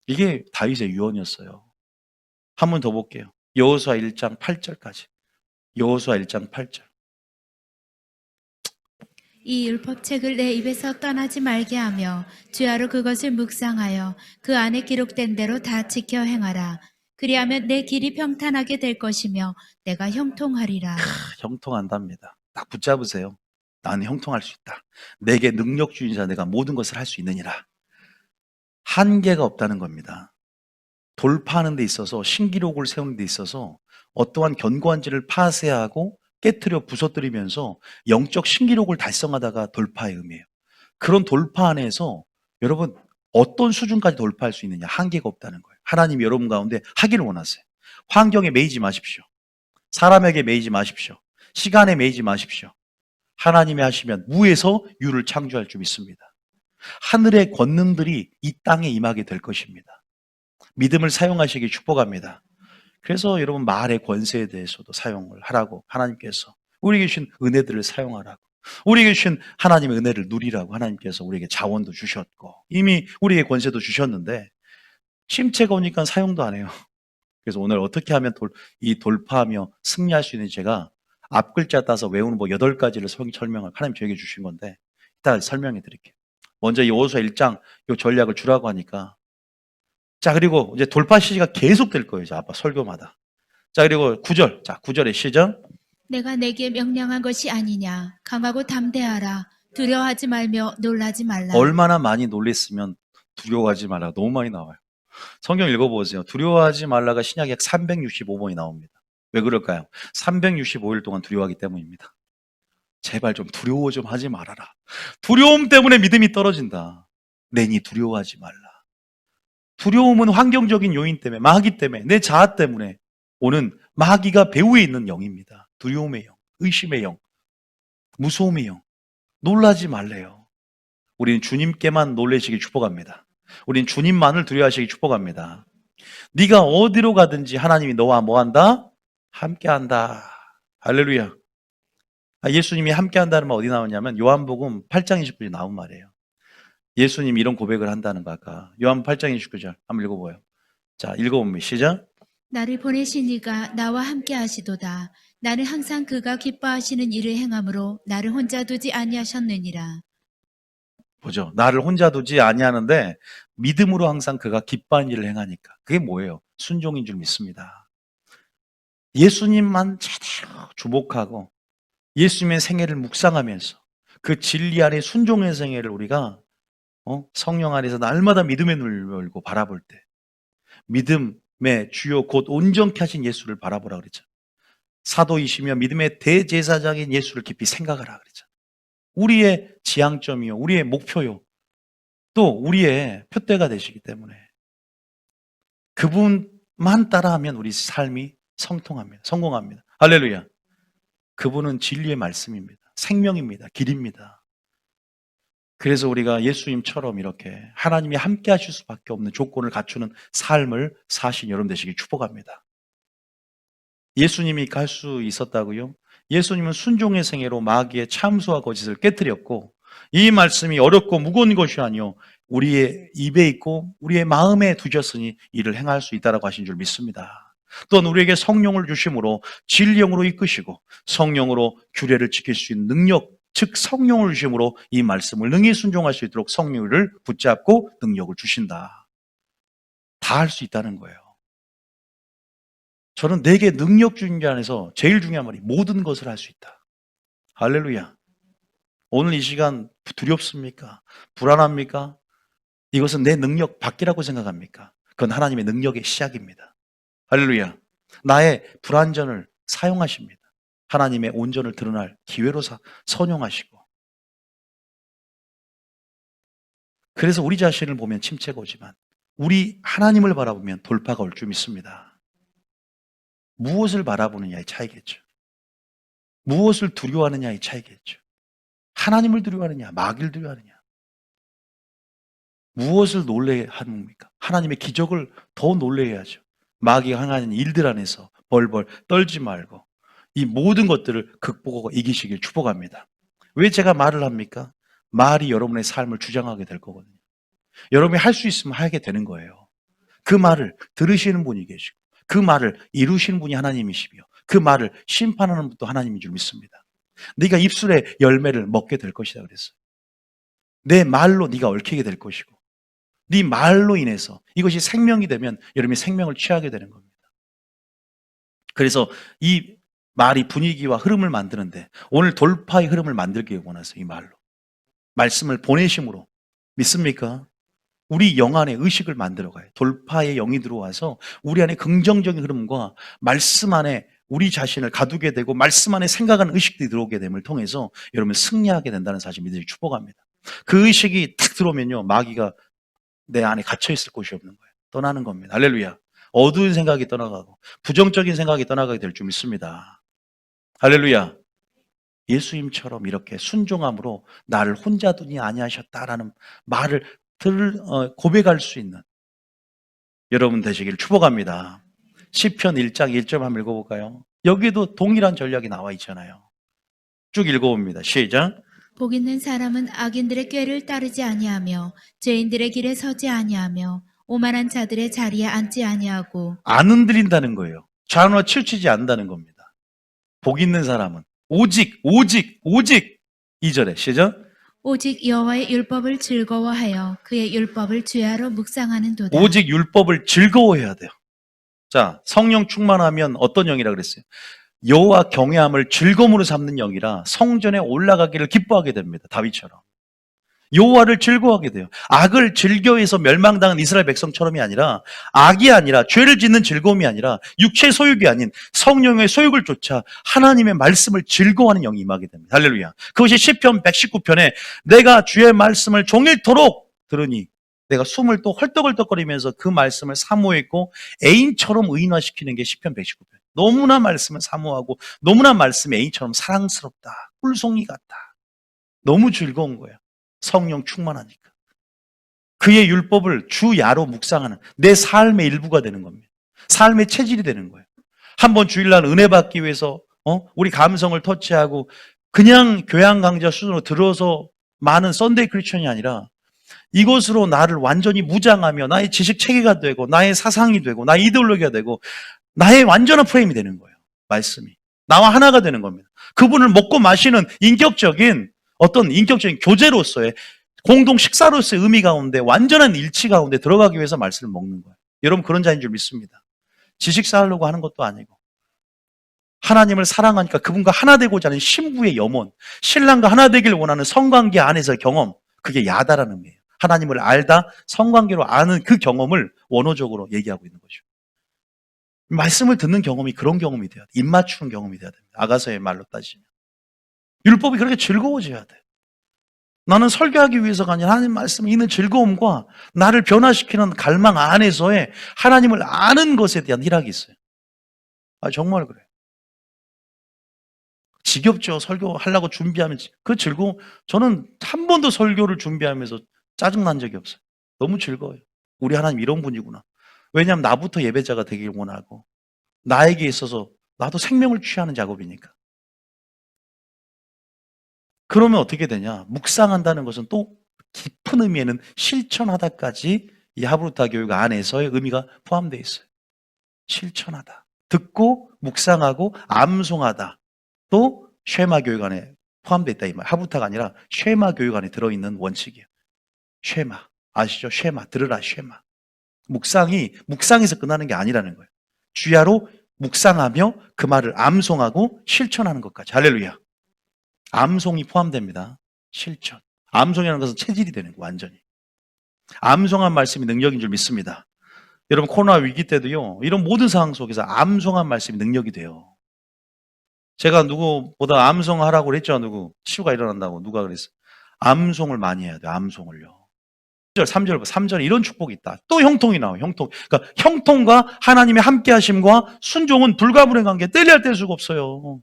이게 다윗의 유언이었어요. 한 번 더 볼게요. 여호수아 1장 8절까지. 여호수아 1장 8절. 이 율법책을 내 입에서 떠나지 말게 하며 주야로 그것을 묵상하여 그 안에 기록된 대로 다 지켜 행하라. 그리하면 내 길이 평탄하게 될 것이며 내가 형통하리라. 형통한답니다. 딱 붙잡으세요. 나는 형통할 수 있다. 내게 능력 주인 자 내가 모든 것을 할 수 있느니라. 한계가 없다는 겁니다. 돌파하는 데 있어서 신기록을 세우는 데 있어서 어떠한 견고한지를 파쇄하고 깨트려 부서뜨리면서 영적 신기록을 달성하다가 돌파의 의미예요. 그런 돌파 안에서 여러분 어떤 수준까지 돌파할 수 있느냐 한계가 없다는 거예요. 하나님이 여러분 가운데 하기를 원하세요. 환경에 매이지 마십시오. 사람에게 매이지 마십시오. 시간에 매이지 마십시오. 하나님이 하시면 무에서 유를 창조할 줄 믿습니다. 하늘의 권능들이 이 땅에 임하게 될 것입니다. 믿음을 사용하시기 축복합니다. 그래서 여러분 말의 권세에 대해서도 사용을 하라고 하나님께서 우리에게 주신 은혜들을 사용하라고 우리에게 주신 하나님의 은혜를 누리라고 하나님께서 우리에게 자원도 주셨고 이미 우리에게 권세도 주셨는데 침체가 오니까 사용도 안 해요. 그래서 오늘 어떻게 하면 돌파하며 승리할 수 있는지 제가 앞 글자 따서 외우는 뭐 8가지를 설명을 하나님 저에게 주신 건데 이따 설명해 드릴게요. 먼저 이 여호수아 1장 이 전략을 주라고 하니까 자 그리고 이제 돌파 시기가 계속 될 거예요. 아빠 설교마다. 자 그리고 9절. 자 9절의 시작. 내가 내게 명령한 것이 아니냐. 강하고 담대하라. 두려워하지 말며 놀라지 말라. 얼마나 많이 놀랬으면 두려워하지 말라. 너무 많이 나와요. 성경 읽어보세요. 두려워하지 말라가 신약에 365번이 나옵니다. 왜 그럴까요? 365일 동안 두려워하기 때문입니다. 제발 좀 두려워 좀 하지 말아라. 두려움 때문에 믿음이 떨어진다. 내니 두려워하지 말라. 두려움은 환경적인 요인 때문에, 마귀 때문에, 내 자아 때문에 오는 마귀가 배후에 있는 영입니다. 두려움의 영, 의심의 영, 무서움의 영. 놀라지 말래요. 우리는 주님께만 놀라시기 축복합니다. 우린 주님만을 두려워하시기 축복합니다. 네가 어디로 가든지 하나님이 너와 뭐한다? 함께한다. 할렐루야. 예수님이 함께한다는 말 어디 나오냐면 요한복음 8장 29절에 나온 말이에요. 예수님이 이런 고백을 한다는 거 아까 요한 8장 29절 한번 읽어봐요. 자 읽어보면 시작. 나를 보내신 이가 나와 함께 하시도다. 나는 항상 그가 기뻐하시는 일을 행함으로 나를 혼자 두지 아니하셨느니라. 보죠. 나를 혼자 두지 아니하는데 믿음으로 항상 그가 기뻐하는 일을 행하니까. 그게 뭐예요? 순종인 줄 믿습니다. 예수님만 제대로 주목하고 예수님의 생애를 묵상하면서 그 진리 안에 순종의 생애를 우리가 성령 안에서 날마다 믿음의 눈을 열고 바라볼 때 믿음의 주요 곧 온전케 하신 예수를 바라보라 그랬죠. 사도이시며 믿음의 대제사장인 예수를 깊이 생각하라 그랬죠. 우리의 지향점이요, 우리의 목표요, 또 우리의 표대가 되시기 때문에 그분만 따라하면 우리 삶이 성통합니다. 성공합니다. 할렐루야. 그분은 진리의 말씀입니다. 생명입니다. 길입니다. 그래서 우리가 예수님처럼 이렇게 하나님이 함께 하실 수밖에 없는 조건을 갖추는 삶을 사신 여러분 되시길 축복합니다. 예수님이 갈 수 있었다고요? 예수님은 순종의 생애로 마귀의 참수와 거짓을 깨뜨렸고 이 말씀이 어렵고 무거운 것이 아니요 우리의 입에 있고 우리의 마음에 두셨으니 이를 행할 수 있다라고 하신 줄 믿습니다. 또한 우리에게 성령을 주심으로 진리형으로 이끄시고 성령으로 규례를 지킬 수 있는 능력, 즉 성령을 주심으로 이 말씀을 능히 순종할 수 있도록 성령을 붙잡고 능력을 주신다. 다 할 수 있다는 거예요. 저는 내게 능력 주신 자 안에서 제일 중요한 말이 모든 것을 할 수 있다. 할렐루야. 오늘 이 시간 두렵습니까? 불안합니까? 이것은 내 능력 밖이라고 생각합니까? 그건 하나님의 능력의 시작입니다. 할렐루야. 나의 불완전을 사용하십니다. 하나님의 온전을 드러날 기회로 선용하시고. 그래서 우리 자신을 보면 침체가 오지만 우리 하나님을 바라보면 돌파가 올 줄 믿습니다. 무엇을 바라보느냐의 차이겠죠. 무엇을 두려워하느냐의 차이겠죠. 하나님을 두려워하느냐, 마귀를 두려워하느냐. 무엇을 놀래하는겁니까? 하나님의 기적을 더 놀래야죠. 마귀가 행하는 일들 안에서 벌벌 떨지 말고 이 모든 것들을 극복하고 이기시길 축복합니다. 왜 제가 말을 합니까? 말이 여러분의 삶을 주장하게 될 거거든요. 여러분이 할 수 있으면 하게 되는 거예요. 그 말을 들으시는 분이 계시고 그 말을 이루시는 분이 하나님이시며 그 말을 심판하는 분도 하나님인 줄 믿습니다. 네가 입술의 열매를 먹게 될 것이다 그랬어요. 내 말로 네가 얽히게 될 것이고 네 말로 인해서 이것이 생명이 되면 여러분이 생명을 취하게 되는 겁니다. 그래서 이 말이 분위기와 흐름을 만드는데 오늘 돌파의 흐름을 만들기 원하세요. 이 말로. 말씀을 보내심으로. 믿습니까? 우리 영 안에 의식을 만들어가요. 돌파의 영이 들어와서 우리 안에 긍정적인 흐름과 말씀 안에 우리 자신을 가두게 되고 말씀 안에 생각하는 의식들이 들어오게 됨을 통해서 여러분 승리하게 된다는 사실 믿으시기 축복합니다. 그 의식이 탁 들어오면요. 마귀가 내 안에 갇혀있을 곳이 없는 거예요. 떠나는 겁니다. 할렐루야. 어두운 생각이 떠나가고 부정적인 생각이 떠나가게 될 줄 믿습니다. 할렐루야. 예수님처럼 이렇게 순종함으로 나를 혼자 두니 아니하셨다라는 말을 고백할 수 있는 여러분 되시기를 축복합니다. 시편 1장 1절 한번 읽어볼까요? 여기도 동일한 전략이 나와 있잖아요. 쭉 읽어봅니다. 시작. 복 있는 사람은 악인들의 꾀를 따르지 아니하며 죄인들의 길에 서지 아니하며 오만한 자들의 자리에 앉지 아니하고 안 흔들린다는 거예요. 좌우나 치우치지 않는다는 겁니다. 복 있는 사람은 오직 2절에 시작. 오직 여호와의 율법을 즐거워하여 그의 율법을 주야로 묵상하는도다. 오직 율법을 즐거워해야 돼요. 자, 성령 충만하면 어떤 영이라 그랬어요? 여호와 경외함을 즐거움으로 삼는 영이라 성전에 올라가기를 기뻐하게 됩니다. 다윗처럼. 여호와를 즐거워하게 돼요. 악을 즐겨해서 멸망당한 이스라엘 백성처럼이 아니라 악이 아니라 죄를 짓는 즐거움이 아니라 육체의 소욕이 아닌 성령의 소욕을 쫓아 하나님의 말씀을 즐거워하는 영이 임하게 됩니다. 할렐루야. 그것이 시편 119편에 내가 주의 말씀을 종일토록 들으니 내가 숨을 또 헐떡헐떡거리면서 그 말씀을 사모했고 애인처럼 의인화시키는 게 시편 119편. 너무나 말씀을 사모하고 너무나 말씀이 애인처럼 사랑스럽다. 꿀송이 같다. 너무 즐거운 거예요. 성령 충만하니까. 그의 율법을 주야로 묵상하는 내 삶의 일부가 되는 겁니다. 삶의 체질이 되는 거예요. 한번 주일날 은혜 받기 위해서 우리 감성을 터치하고 그냥 교양 강좌 수준으로 들어서 많은 썬데이 크리스천이 아니라 이것으로 나를 완전히 무장하며 나의 지식 체계가 되고 나의 사상이 되고 나의 이데올로기가 되고 나의 완전한 프레임이 되는 거예요. 말씀이. 나와 하나가 되는 겁니다. 그분을 먹고 마시는 인격적인 교제로서의 공동 식사로서의 의미 가운데 완전한 일치 가운데 들어가기 위해서 말씀을 먹는 거예요. 여러분 그런 자인 줄 믿습니다. 지식 쌓으려고 하는 것도 아니고 하나님을 사랑하니까 그분과 하나 되고자 하는 신부의 염원, 신랑과 하나 되길 원하는 성관계 안에서의 경험, 그게 야다라는 의미예요. 하나님을 알다 성관계로 아는 그 경험을 원어적으로 얘기하고 있는 거죠. 말씀을 듣는 경험이 그런 경험이 돼야 돼. 입 맞추는 경험이 돼야 됩니다. 아가서의 말로 따지면. 율법이 그렇게 즐거워져야 돼. 나는 설교하기 위해서가 아니라 하나님 말씀에 있는 즐거움과 나를 변화시키는 갈망 안에서의 하나님을 아는 것에 대한 희락이 있어요. 정말 그래요. 지겹죠. 설교하려고 준비하면 그 즐거움. 저는 한 번도 설교를 준비하면서 짜증난 적이 없어요. 너무 즐거워요. 우리 하나님 이런 분이구나. 왜냐하면 나부터 예배자가 되길 원하고 나에게 있어서 나도 생명을 취하는 작업이니까. 그러면 어떻게 되냐? 묵상한다는 것은 또 깊은 의미에는 실천하다까지 이 하브루타 교육 안에서의 의미가 포함되어 있어요. 실천하다. 듣고 묵상하고 암송하다. 또 쉐마 교육 안에 포함되어 있다 이 말. 하브루타가 아니라 쉐마 교육 안에 들어있는 원칙이에요. 쉐마. 아시죠? 쉐마. 들으라 쉐마. 묵상이 묵상에서 끝나는 게 아니라는 거예요. 주야로 묵상하며 그 말을 암송하고 실천하는 것까지. 할렐루야. 암송이 포함됩니다. 실천. 암송이라는 것은 체질이 되는 거예요. 완전히. 암송한 말씀이 능력인 줄 믿습니다. 여러분 코로나 위기 때도요. 이런 모든 상황 속에서 암송한 말씀이 능력이 돼요. 제가 누구보다 암송하라고 그랬죠. 치유가 일어난다고 누가 그랬어요. 암송을 많이 해야 돼요. 암송을요. 3절 이런 축복이 있다. 또 형통이 나와요. 형통. 그러니까 형통과 하나님의 함께 하심과 순종은 불가분의 관계. 뗄래야 뗄 수가 없어요.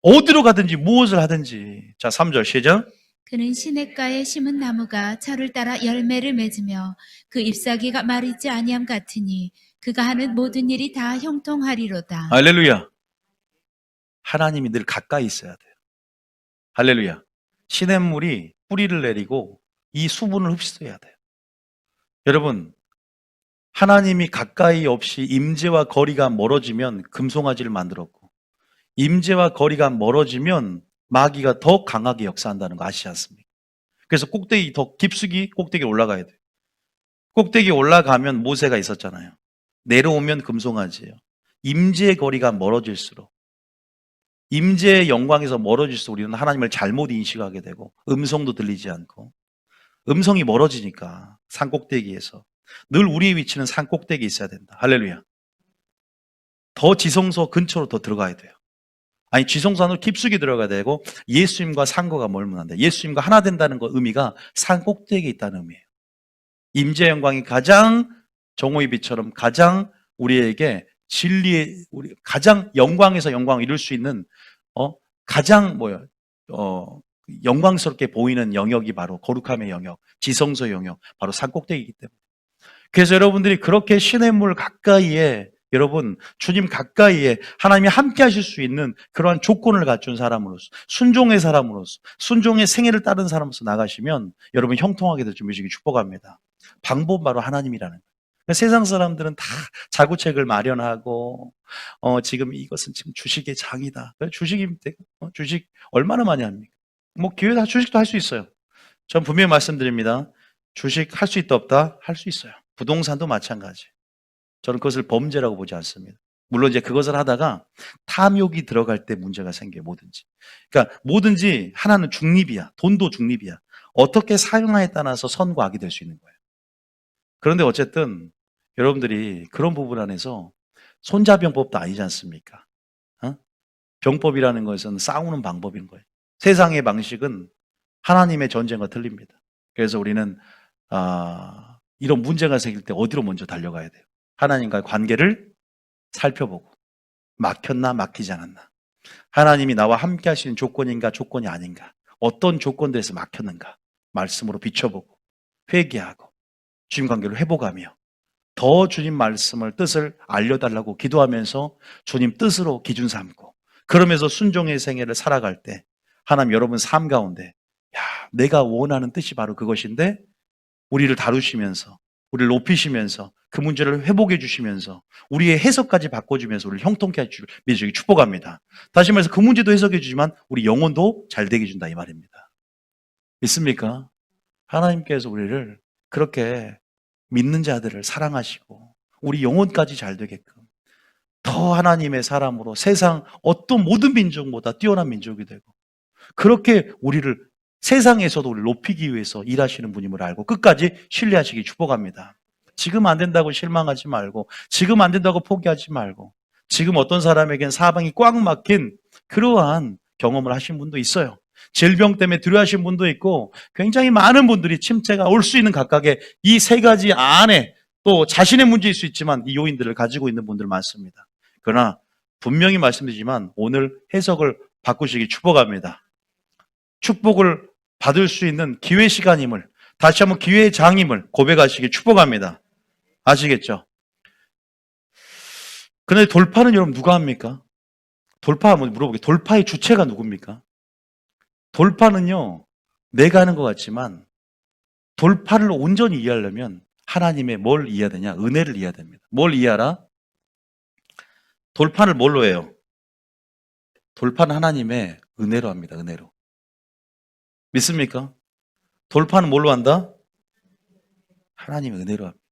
어디로 가든지 무엇을 하든지. 자, 3절 시작. 그는 시냇가에 심은 나무가 철을 따라 열매를 맺으며 그 잎사귀가 마르지 아니함 같으니 그가 하는 모든 일이 다 형통하리로다. 할렐루야. 하나님이 늘 가까이 있어야 돼요. 할렐루야. 시냇물이 뿌리를 내리고 이 수분을 흡수해야 돼요. 여러분, 하나님이 가까이 없이 임재와 거리가 멀어지면 금송아지를 만들었고 임재와 거리가 멀어지면 마귀가 더 강하게 역사한다는 거 아시지 않습니까? 그래서 더 깊숙이 꼭대기에 올라가야 돼요. 꼭대기에 올라가면 모세가 있었잖아요. 내려오면 금송아지예요. 임재의 거리가 멀어질수록 임재의 영광에서 멀어질수록 우리는 하나님을 잘못 인식하게 되고 음성도 들리지 않고 음성이 멀어지니까 산꼭대기에서 늘 우리의 위치는 산꼭대기에 있어야 된다. 할렐루야. 더 지성소 근처로 더 들어가야 돼요. 아니 지성소 안으로 깊숙이 들어가야 되고 예수님과 상거가 멀면 안 돼. 예수님과 하나 된다는 거 의미가 산꼭대기에 있다는 의미예요. 임재 영광이 가장 정오의 빛처럼 가장 우리에게 진리의 우리 가장 영광에서 영광을 이룰 수 있는 가장 영광스럽게 보이는 영역이 바로 거룩함의 영역, 지성소의 영역, 바로 산꼭대기이기 때문에. 그래서 여러분들이 그렇게 시냇물 가까이에 여러분 주님 가까이에 하나님이 함께 하실 수 있는 그러한 조건을 갖춘 사람으로서 순종의 사람으로서 순종의 생애를 따른 사람으로서 나가시면 여러분 형통하게 될 줄 믿으시기 축복합니다. 방법은 바로 하나님이라는 거예요. 세상 사람들은 다 자구책을 마련하고 지금 이것은 지금 주식의 장이다. 주식 얼마나 많이 합니까? 뭐 기회 다 주식도 할 수 있어요. 전 분명히 말씀드립니다. 주식 할 수 있다 없다? 할 수 있어요. 부동산도 마찬가지. 저는 그것을 범죄라고 보지 않습니다. 물론 이제 그것을 하다가 탐욕이 들어갈 때 문제가 생겨요. 뭐든지. 그러니까 뭐든지 하나는 중립이야. 돈도 중립이야. 어떻게 사용하에 따라서 선과 악이 될 수 있는 거예요. 그런데 어쨌든 여러분들이 그런 부분 안에서 손자병법도 아니지 않습니까? 병법이라는 것은 싸우는 방법인 거예요. 세상의 방식은 하나님의 전쟁과 틀립니다. 그래서 우리는 이런 문제가 생길 때 어디로 먼저 달려가야 돼요? 하나님과의 관계를 살펴보고 막혔나 막히지 않았나, 하나님이 나와 함께 하시는 조건인가 조건이 아닌가, 어떤 조건들에서 막혔는가 말씀으로 비춰보고 회개하고 주님 관계를 회복하며 더 주님 말씀을 뜻을 알려달라고 기도하면서 주님 뜻으로 기준 삼고 그러면서 순종의 생애를 살아갈 때 하나님 여러분 삶 가운데 내가 원하는 뜻이 바로 그것인데 우리를 다루시면서 우리를 높이시면서 그 문제를 회복해 주시면서 우리의 해석까지 바꿔주면서 우리를 형통케 해줄 믿으시기 축복합니다. 다시 말해서 그 문제도 해석해 주지만 우리 영혼도 잘 되게 해준다 이 말입니다. 믿습니까? 하나님께서 우리를 그렇게 믿는 자들을 사랑하시고 우리 영혼까지 잘 되게끔 더 하나님의 사람으로 세상 어떤 모든 민족보다 뛰어난 민족이 되고 그렇게 우리를 세상에서도 우리를 높이기 위해서 일하시는 분임을 알고 끝까지 신뢰하시기 축복합니다. 지금 안 된다고 실망하지 말고 지금 안 된다고 포기하지 말고 지금 어떤 사람에겐 사방이 꽉 막힌 그러한 경험을 하신 분도 있어요. 질병 때문에 두려워하신 분도 있고 굉장히 많은 분들이 침체가 올 수 있는 각각의 이 세 가지 안에 또 자신의 문제일 수 있지만 이 요인들을 가지고 있는 분들 많습니다. 그러나 분명히 말씀드리지만 오늘 해석을 바꾸시기 축복합니다. 축복을 받을 수 있는 기회 시간임을 다시 한번 기회의 장임을 고백하시기 축복합니다. 아시겠죠? 그런데 돌파는 여러분 누가 합니까? 돌파 한번 물어볼게요. 돌파의 주체가 누굽니까? 돌파는요 내가 하는 것 같지만 돌파를 온전히 이해하려면 하나님의 뭘 이해해야 되냐? 은혜를 이해해야 됩니다. 뭘 이해하라? 돌파를 뭘로 해요? 돌파는 하나님의 은혜로 합니다. 은혜로. 믿습니까? 돌파는 뭘로 한다? 하나님의 은혜로 합니다.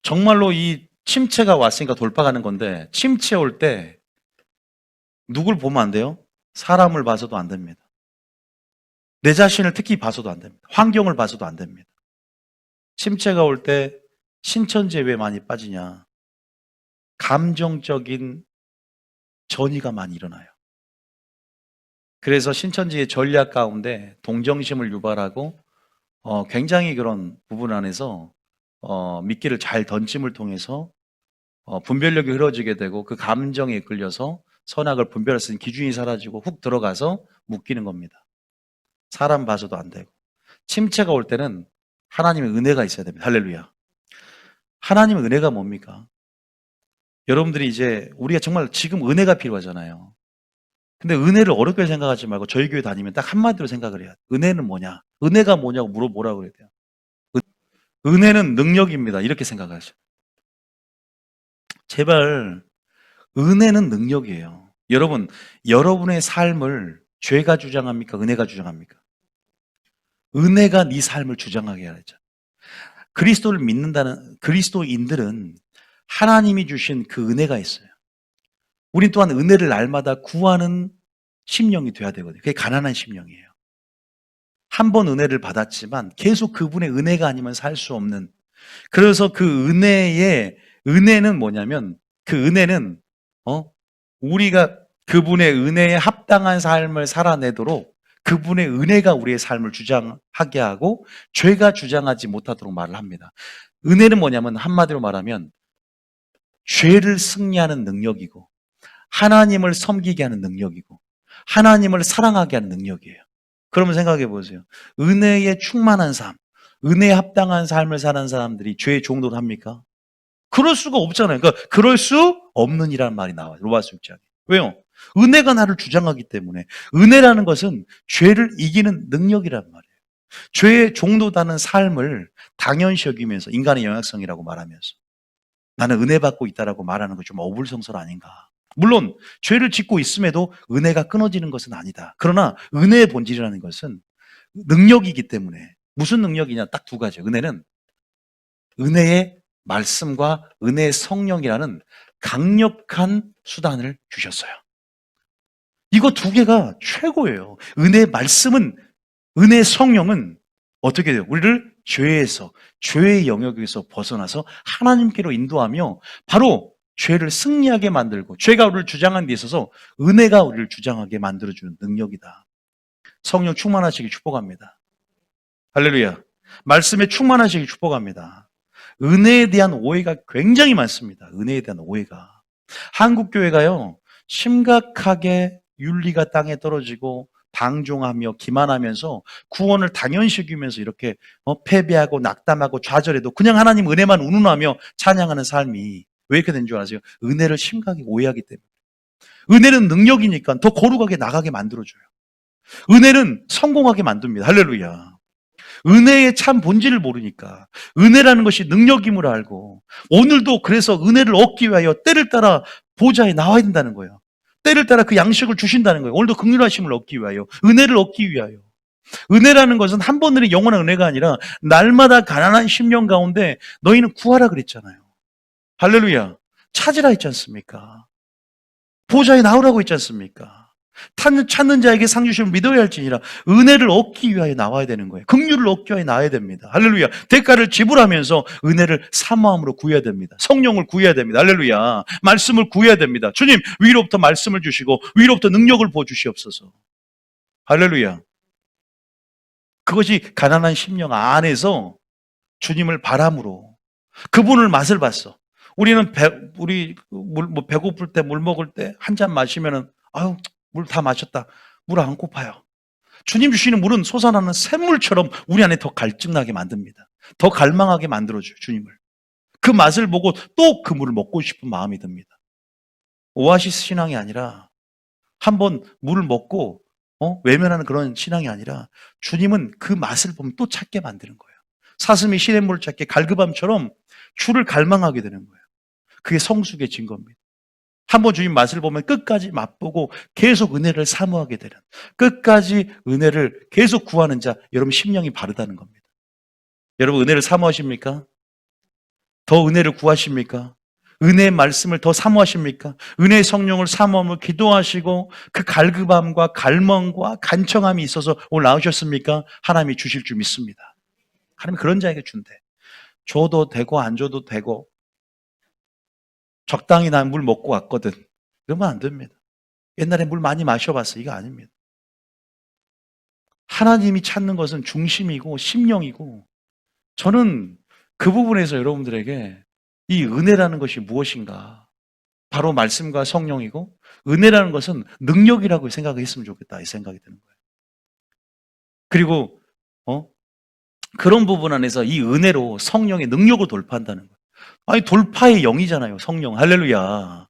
정말로 이 침체가 왔으니까 돌파가는 건데 침체 올 때 누굴 보면 안 돼요? 사람을 봐서도 안 됩니다. 내 자신을 특히 봐서도 안 됩니다. 환경을 봐서도 안 됩니다. 침체가 올 때 신천지에 왜 많이 빠지냐? 감정적인 전이가 많이 일어나요. 그래서 신천지의 전략 가운데 동정심을 유발하고 굉장히 그런 부분 안에서 미끼를 잘 던짐을 통해서 분별력이 흐려지게 되고 그 감정에 이끌려서 선악을 분별할 수 있는 기준이 사라지고 훅 들어가서 묶이는 겁니다. 사람 봐서도 안 되고. 침체가 올 때는 하나님의 은혜가 있어야 됩니다. 할렐루야. 하나님의 은혜가 뭡니까? 여러분들이 이제 우리가 정말 지금 은혜가 필요하잖아요. 근데 은혜를 어렵게 생각하지 말고 저희 교회 다니면 딱 한마디로 생각을 해야 돼요. 은혜는 뭐냐? 은혜가 뭐냐고 물어보라고 그래야 돼요. 은혜는 능력입니다. 이렇게 생각하셔요. 제발 은혜는 능력이에요. 여러분, 여러분의 삶을 죄가 주장합니까? 은혜가 주장합니까? 은혜가 네 삶을 주장하게 하죠. 그리스도를 믿는다는 그리스도인들은 하나님이 주신 그 은혜가 있어요. 우린 또한 은혜를 날마다 구하는 심령이 돼야 되거든요. 그게 가난한 심령이에요. 한 번 은혜를 받았지만 계속 그분의 은혜가 아니면 살 수 없는, 그래서 그 은혜는 뭐냐면, 그 은혜는 우리가 그분의 은혜에 합당한 삶을 살아내도록 그분의 은혜가 우리의 삶을 주장하게 하고 죄가 주장하지 못하도록 말을 합니다. 은혜는 뭐냐면 한마디로 말하면 죄를 승리하는 능력이고 하나님을 섬기게 하는 능력이고 하나님을 사랑하게 하는 능력이에요. 그러면 생각해 보세요. 은혜에 충만한 삶, 은혜에 합당한 삶을 사는 사람들이 죄의 종노를 합니까? 그럴 수가 없잖아요. 그러니까 그럴 수 없는이라는 말이 나와요. 로마서 6장에. 왜요? 은혜가 나를 주장하기 때문에. 은혜라는 것은 죄를 이기는 능력이란 말이에요. 죄의 종노다는 삶을 당연시 여기면서 인간의 영향성이라고 말하면서 나는 은혜 받고 있다라고 말하는 거 좀 어불성설 아닌가. 물론 죄를 짓고 있음에도 은혜가 끊어지는 것은 아니다. 그러나 은혜의 본질이라는 것은 능력이기 때문에. 무슨 능력이냐? 딱 두 가지. 은혜는 은혜의 말씀과 은혜의 성령이라는 강력한 수단을 주셨어요. 이거 두 개가 최고예요. 은혜의 말씀은, 은혜의 성령은 어떻게 돼요? 우리를 죄에서, 죄의 영역에서 벗어나서 하나님께로 인도하며 바로 죄를 승리하게 만들고 죄가 우리를 주장하는 데 있어서 은혜가 우리를 주장하게 만들어주는 능력이다. 성령 충만하시기 축복합니다. 할렐루야. 말씀에 충만하시기 축복합니다. 은혜에 대한 오해가 굉장히 많습니다. 은혜에 대한 오해가. 한국 교회가요, 심각하게 윤리가 땅에 떨어지고 방종하며 기만하면서 구원을 당연시 여기면서 이렇게 패배하고 낙담하고 좌절해도 그냥 하나님 은혜만 운운하며 찬양하는 삶이 왜 이렇게 된 줄 아세요? 은혜를 심각하게 오해하기 때문에. 은혜는 능력이니까 더 거룩하게 나가게 만들어줘요. 은혜는 성공하게 만듭니다. 할렐루야. 은혜의 참 본질을 모르니까 은혜라는 것이 능력임을 알고 오늘도 그래서 은혜를 얻기 위하여 때를 따라 보좌에 나와야 된다는 거예요. 때를 따라 그 양식을 주신다는 거예요. 오늘도 긍휼하심을 얻기 위하여, 은혜를 얻기 위하여. 은혜라는 것은 한 번의 영원한 은혜가 아니라 날마다 가난한 심령 가운데 너희는 구하라 그랬잖아요. 할렐루야. 찾으라 했지 않습니까? 보좌에 나오라고 했지 않습니까? 찾는 자에게 상 주심을 믿어야 할지니라. 은혜를 얻기 위하여 나와야 되는 거예요. 긍휼을 얻기 위하여 나와야 됩니다. 할렐루야. 대가를 지불하면서 은혜를 사모함으로 구해야 됩니다. 성령을 구해야 됩니다. 할렐루야. 말씀을 구해야 됩니다. 주님, 위로부터 말씀을 주시고 위로부터 능력을 부어주시옵소서. 할렐루야. 그것이 가난한 심령 안에서 주님을 바람으로 그분을 맛을 봤어. 우리는 배고플 때 물 먹을 때 한 잔 마시면은 아유, 물 다 마셨다. 물 안 고파요. 주님 주시는 물은 솟아나는 샘물처럼 우리 안에 더 갈증나게 만듭니다. 더 갈망하게 만들어줘요, 주님을. 그 맛을 보고 또 그 물을 먹고 싶은 마음이 듭니다. 오아시스 신앙이 아니라 한번 물을 먹고 외면하는 그런 신앙이 아니라 주님은 그 맛을 보면 또 찾게 만드는 거예요. 사슴이 시냇물을 찾게 갈급함처럼 주를 갈망하게 되는 거예요. 그게 성숙의 증거입니다. 한번 주님 맛을 보면 끝까지 맛보고 계속 은혜를 사모하게 되는, 끝까지 은혜를 계속 구하는 자, 여러분 심령이 바르다는 겁니다. 여러분 은혜를 사모하십니까? 더 은혜를 구하십니까? 은혜의 말씀을 더 사모하십니까? 은혜의 성령을 사모하며 기도하시고 그 갈급함과 갈망과 간청함이 있어서 오늘 나오셨습니까? 하나님이 주실 줄 믿습니다. 하나님이 그런 자에게 준대. 줘도 되고 안 줘도 되고 적당히 난 물 먹고 왔거든. 이러면 안 됩니다. 옛날에 물 많이 마셔봤어. 이거 아닙니다. 하나님이 찾는 것은 중심이고 심령이고, 저는 그 부분에서 여러분들에게 이 은혜라는 것이 무엇인가, 바로 말씀과 성령이고 은혜라는 것은 능력이라고 생각했으면 좋겠다, 이 생각이 드는 거예요. 그리고 그런 부분 안에서 이 은혜로 성령의 능력을 돌파한다는 거예요. 아니, 돌파의 영이잖아요, 성령. 할렐루야.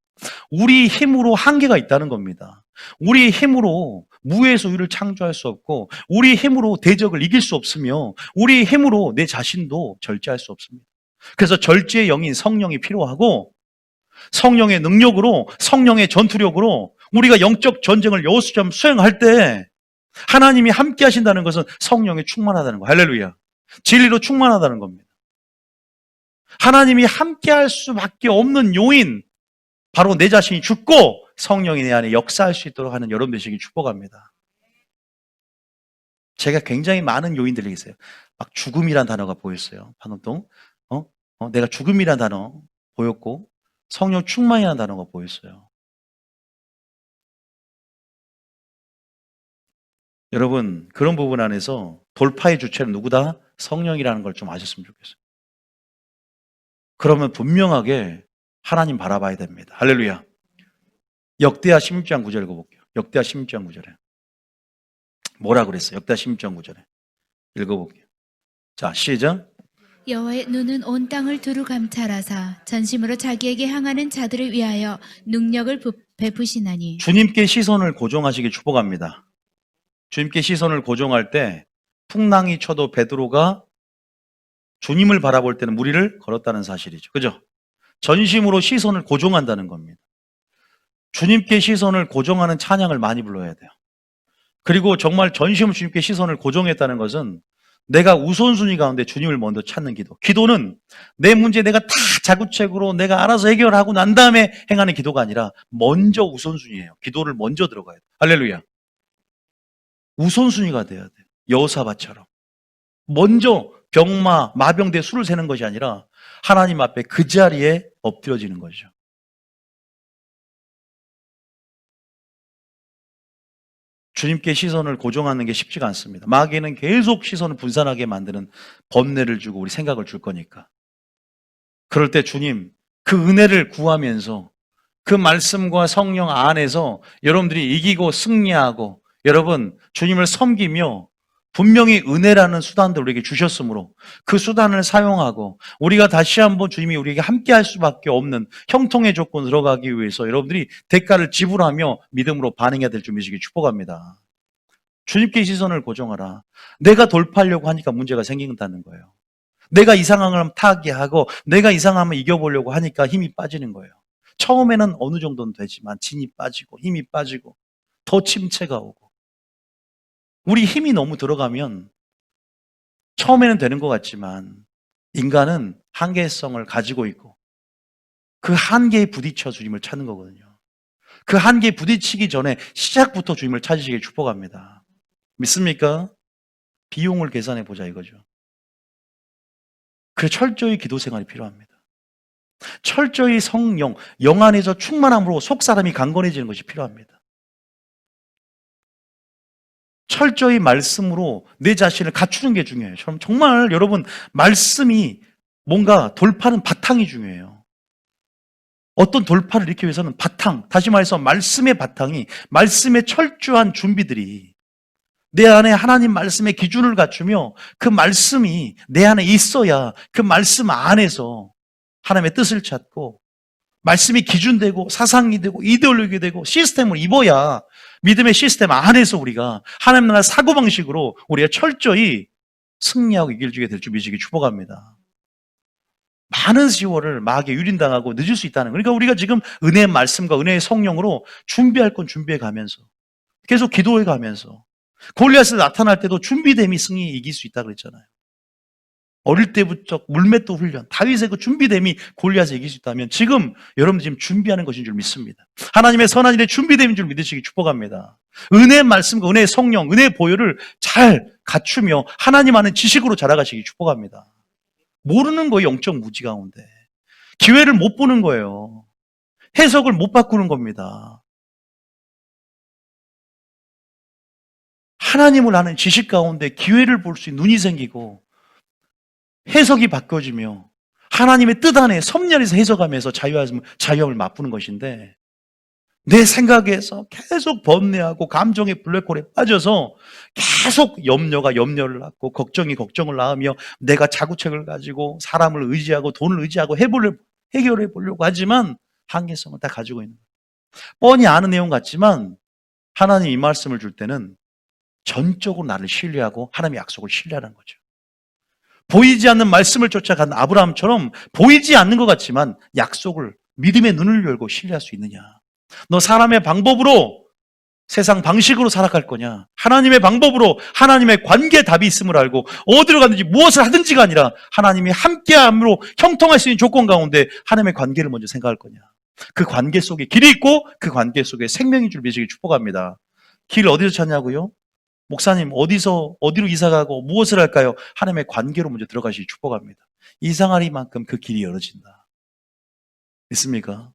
우리 힘으로 한계가 있다는 겁니다. 우리의 힘으로 무의 소유를 창조할 수 없고, 우리의 힘으로 대적을 이길 수 없으며, 우리의 힘으로 내 자신도 절제할 수 없습니다. 그래서 절제의 영인 성령이 필요하고, 성령의 능력으로, 성령의 전투력으로 우리가 영적 전쟁을 여호수아처럼 수행할 때 하나님이 함께 하신다는 것은 성령에 충만하다는 거. 할렐루야. 진리로 충만하다는 겁니다. 하나님이 함께할 수밖에 없는 요인, 바로 내 자신이 죽고 성령이 내 안에 역사할 수 있도록 하는 여러분 되시길 축복합니다. 제가 굉장히 많은 요인들이 있어요. 막 죽음이란 단어가 보였어요. 방금 또 내가 죽음이란 단어 보였고 성령 충만이라는 단어가 보였어요. 여러분, 그런 부분 안에서 돌파의 주체는 누구다? 성령이라는 걸 좀 아셨으면 좋겠어요. 그러면 분명하게 하나님 바라봐야 됩니다. 할렐루야. 역대하 16장 9절 읽어볼게요. 역대하 16장 9절에 뭐라 그랬어요? 역대하 16장 9절에 읽어볼게요. 자, 시작. 여호와의 눈은 온 땅을 두루 감찰하사 전심으로 자기에게 향하는 자들을 위하여 능력을 베푸시나니. 주님께 시선을 고정하시길 축복합니다. 주님께 시선을 고정할 때 풍랑이 쳐도 베드로가 주님을 바라볼 때는 무리를 걸었다는 사실이죠. 그죠? 전심으로 시선을 고정한다는 겁니다. 주님께 시선을 고정하는 찬양을 많이 불러야 돼요. 그리고 정말 전심으로 주님께 시선을 고정했다는 것은 내가 우선순위 가운데 주님을 먼저 찾는 기도. 기도는 내 문제 내가 다 자구책으로 내가 알아서 해결하고 난 다음에 행하는 기도가 아니라 먼저 우선순위예요. 기도를 먼저 들어가야 돼요. 할렐루야. 우선순위가 돼야 돼요. 여호사밧처럼. 먼저 마병대 수를 세는 것이 아니라 하나님 앞에 그 자리에 엎드려지는 거죠. 주님께 시선을 고정하는 게 쉽지가 않습니다. 마귀는 계속 시선을 분산하게 만드는 번뇌를 주고 우리 생각을 줄 거니까. 그럴 때 주님, 그 은혜를 구하면서 그 말씀과 성령 안에서 여러분들이 이기고 승리하고 여러분 주님을 섬기며 분명히 은혜라는 수단들 우리에게 주셨으므로 그 수단을 사용하고 우리가 다시 한번 주님이 우리에게 함께 할 수밖에 없는 형통의 조건 들어가기 위해서 여러분들이 대가를 지불하며 믿음으로 반응해야 될 준비시기 축복합니다. 주님께 시선을 고정하라. 내가 돌파하려고 하니까 문제가 생긴다는 거예요. 내가 이 상황을 타개하고 내가 이 상황을 이겨보려고 하니까 힘이 빠지는 거예요. 처음에는 어느 정도는 되지만 진이 빠지고 힘이 빠지고 더 침체가 오고 우리 힘이 너무 들어가면 처음에는 되는 것 같지만 인간은 한계성을 가지고 있고 그 한계에 부딪혀 주님을 찾는 거거든요. 그 한계에 부딪히기 전에 시작부터 주님을 찾으시길 축복합니다. 믿습니까? 비용을 계산해 보자 이거죠. 그래 철저히 기도 생활이 필요합니다. 철저히 성령, 영 안에서 충만함으로 속사람이 강건해지는 것이 필요합니다. 철저히 말씀으로 내 자신을 갖추는 게 중요해요. 정말 여러분 말씀이 뭔가 돌파는 바탕이 중요해요. 어떤 돌파를 일으키기 위해서는 바탕, 다시 말해서 말씀의 바탕이 말씀의 철저한 준비들이 내 안에 하나님 말씀의 기준을 갖추며 그 말씀이 내 안에 있어야 그 말씀 안에서 하나님의 뜻을 찾고 말씀이 기준되고 사상이 되고 이데올로기 되고 시스템을 입어야 믿음의 시스템 안에서 우리가 하나님 나라 사고방식으로 우리가 철저히 승리하고 이길주게 될 줄 믿으시기 축복합니다. 많은 세월을 마귀에 유린당하고 늦을 수 있다는 거예요. 그러니까 우리가 지금 은혜의 말씀과 은혜의 성령으로 준비할 건 준비해 가면서 계속 기도해 가면서 골리앗이 나타날 때도 준비됨이 승리 이길 수 있다고 그랬잖아요. 어릴 때부터 물맷도 훈련, 다윗의 그 준비됨이 골리앗을 이길 수 있다면 지금 여러분들 지금 준비하는 것인 줄 믿습니다. 하나님의 선한 일에 준비됨인 줄 믿으시기 축복합니다. 은혜의 말씀과 은혜의 성령, 은혜의 보혈을 잘 갖추며 하나님 아는 지식으로 자라가시기 축복합니다. 모르는 거예요. 영적 무지 가운데. 기회를 못 보는 거예요. 해석을 못 바꾸는 겁니다. 하나님을 아는 지식 가운데 기회를 볼 수 있는 눈이 생기고 해석이 바뀌어지며 하나님의 뜻 안에 섭리안에서 해석하면서 자유함을 맛보는 것인데 내 생각에서 계속 번뇌하고 감정의 블랙홀에 빠져서 계속 염려를 낳고 걱정이 걱정을 낳으며 내가 자구책을 가지고 사람을 의지하고 돈을 의지하고 해결해 보려고 하지만 한계성을 다 가지고 있는 거예요. 뻔히 아는 내용 같지만 하나님 이 말씀을 줄 때는 전적으로 나를 신뢰하고 하나님의 약속을 신뢰하는 거죠. 보이지 않는 말씀을 쫓아간 아브라함처럼 보이지 않는 것 같지만 약속을 믿음의 눈을 열고 신뢰할 수 있느냐. 너 사람의 방법으로 세상 방식으로 살아갈 거냐? 하나님의 방법으로 하나님의 관계에 답이 있음을 알고 어디로 가든지 무엇을 하든지가 아니라 하나님이 함께함으로 형통할 수 있는 조건 가운데 하나님의 관계를 먼저 생각할 거냐? 그 관계 속에 길이 있고 그 관계 속에 생명인 줄 믿으시길 축복합니다. 길 어디서 찾냐고요? 목사님 어디로 이사가고 무엇을 할까요? 하나님의 관계로 먼저 들어가시길 축복합니다. 이상하리만큼 그 길이 열어진다. 믿습니까?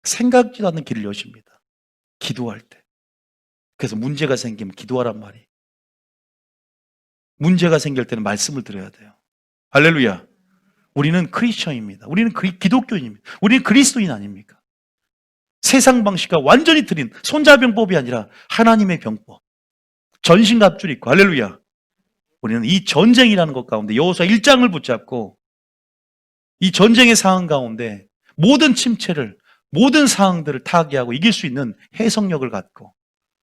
생각지도 않는 길을 여십니다. 기도할 때. 그래서 문제가 생기면 기도하란 말이. 문제가 생길 때는 말씀을 들어야 돼요. 할렐루야. 우리는 크리스천입니다. 우리는 기독교인입니다. 우리는 그리스도인 아닙니까? 세상 방식과 완전히 틀린 손자병법이 아니라 하나님의 병법. 전신갑주를 입고 할렐루야. 우리는 이 전쟁이라는 것 가운데 여호수아 1장을 붙잡고 이 전쟁의 상황 가운데 모든 침체를 모든 상황들을 타개하고 이길 수 있는 해석력을 갖고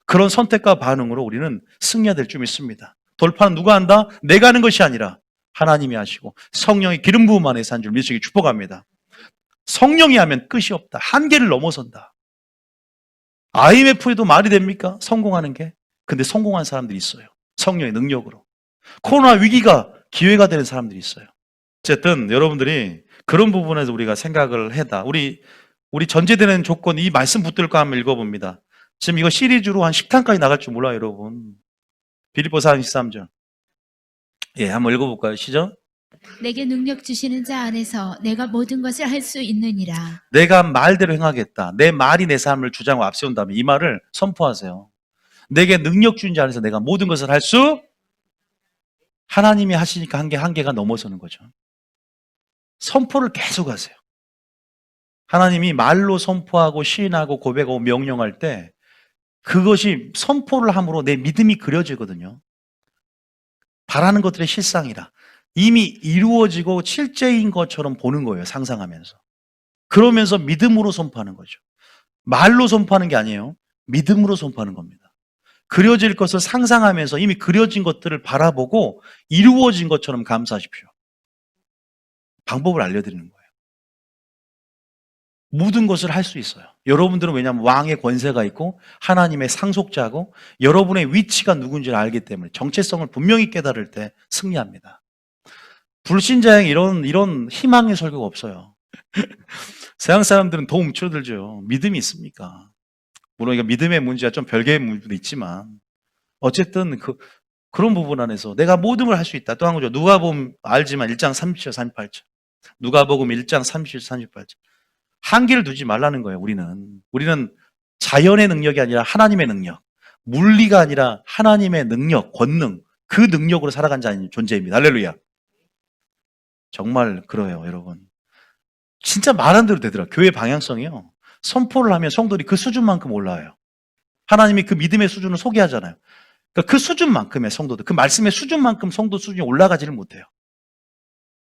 그런 선택과 반응으로 우리는 승리해야 될 줄 믿습니다. 돌파는 누가 한다? 내가 하는 것이 아니라 하나님이 하시고 성령의 기름 부음 안에서 한 줄 믿으시기 축복합니다. 성령이 하면 끝이 없다. 한계를 넘어선다. IMF에도 말이 됩니까? 성공하는 게? 근데 성공한 사람들이 있어요. 성령의 능력으로. 코로나 위기가 기회가 되는 사람들이 있어요. 어쨌든 여러분들이 그런 부분에서 우리가 생각을 해다. 우리 전제되는 조건, 이 말씀 붙들고 한번 읽어봅니다. 지금 이거 시리즈로 한 10탄까지 나갈 줄 몰라요, 여러분. 빌립보서 13절. 예, 한번 읽어볼까요? 시작. 내게 능력 주시는 자 안에서 내가 모든 것을 할 수 있느니라. 내가 말대로 행하겠다. 내 말이 내 삶을 주장하고 앞세운다면 이 말을 선포하세요. 내게 능력 주신 자 안에서 내가 모든 것을 할 수, 하나님이 하시니까 한계가 넘어서는 거죠. 선포를 계속 하세요. 하나님이 말로 선포하고 시인하고 고백하고 명령할 때 그것이 선포를 함으로 내 믿음이 그려지거든요. 바라는 것들의 실상이라. 이미 이루어지고 실제인 것처럼 보는 거예요. 상상하면서. 그러면서 믿음으로 선포하는 거죠. 말로 선포하는 게 아니에요. 믿음으로 선포하는 겁니다. 그려질 것을 상상하면서 이미 그려진 것들을 바라보고 이루어진 것처럼 감사하십시오. 방법을 알려드리는 거예요. 모든 것을 할 수 있어요. 여러분들은 왜냐하면 왕의 권세가 있고 하나님의 상속자고 여러분의 위치가 누군지를 알기 때문에 정체성을 분명히 깨달을 때 승리합니다. 불신자에게 이런 희망의 설교가 없어요. 세상 사람들은 더 움츠러들죠. 믿음이 있습니까? 물론 이거 믿음의 문제가 좀 별개의 문제도 있지만 어쨌든 그런 부분 안에서 내가 모든 걸 할 수 있다. 또 한 거죠. 누가복음 알지만 1장 37절 38절. 누가복음 1장 37절 38절. 한계를 두지 말라는 거예요. 우리는 자연의 능력이 아니라 하나님의 능력, 물리가 아니라 하나님의 능력, 권능, 그 능력으로 살아간 자인 존재입니다. 할렐루야. 정말 그래요, 여러분. 진짜 말한 대로 되더라. 교회 방향성이요. 선포를 하면 성도들이 그 수준만큼 올라와요. 하나님이 그 믿음의 수준을 소개하잖아요. 그러니까 그 수준만큼의 성도들, 그 말씀의 수준만큼 성도 수준이 올라가지를 못해요.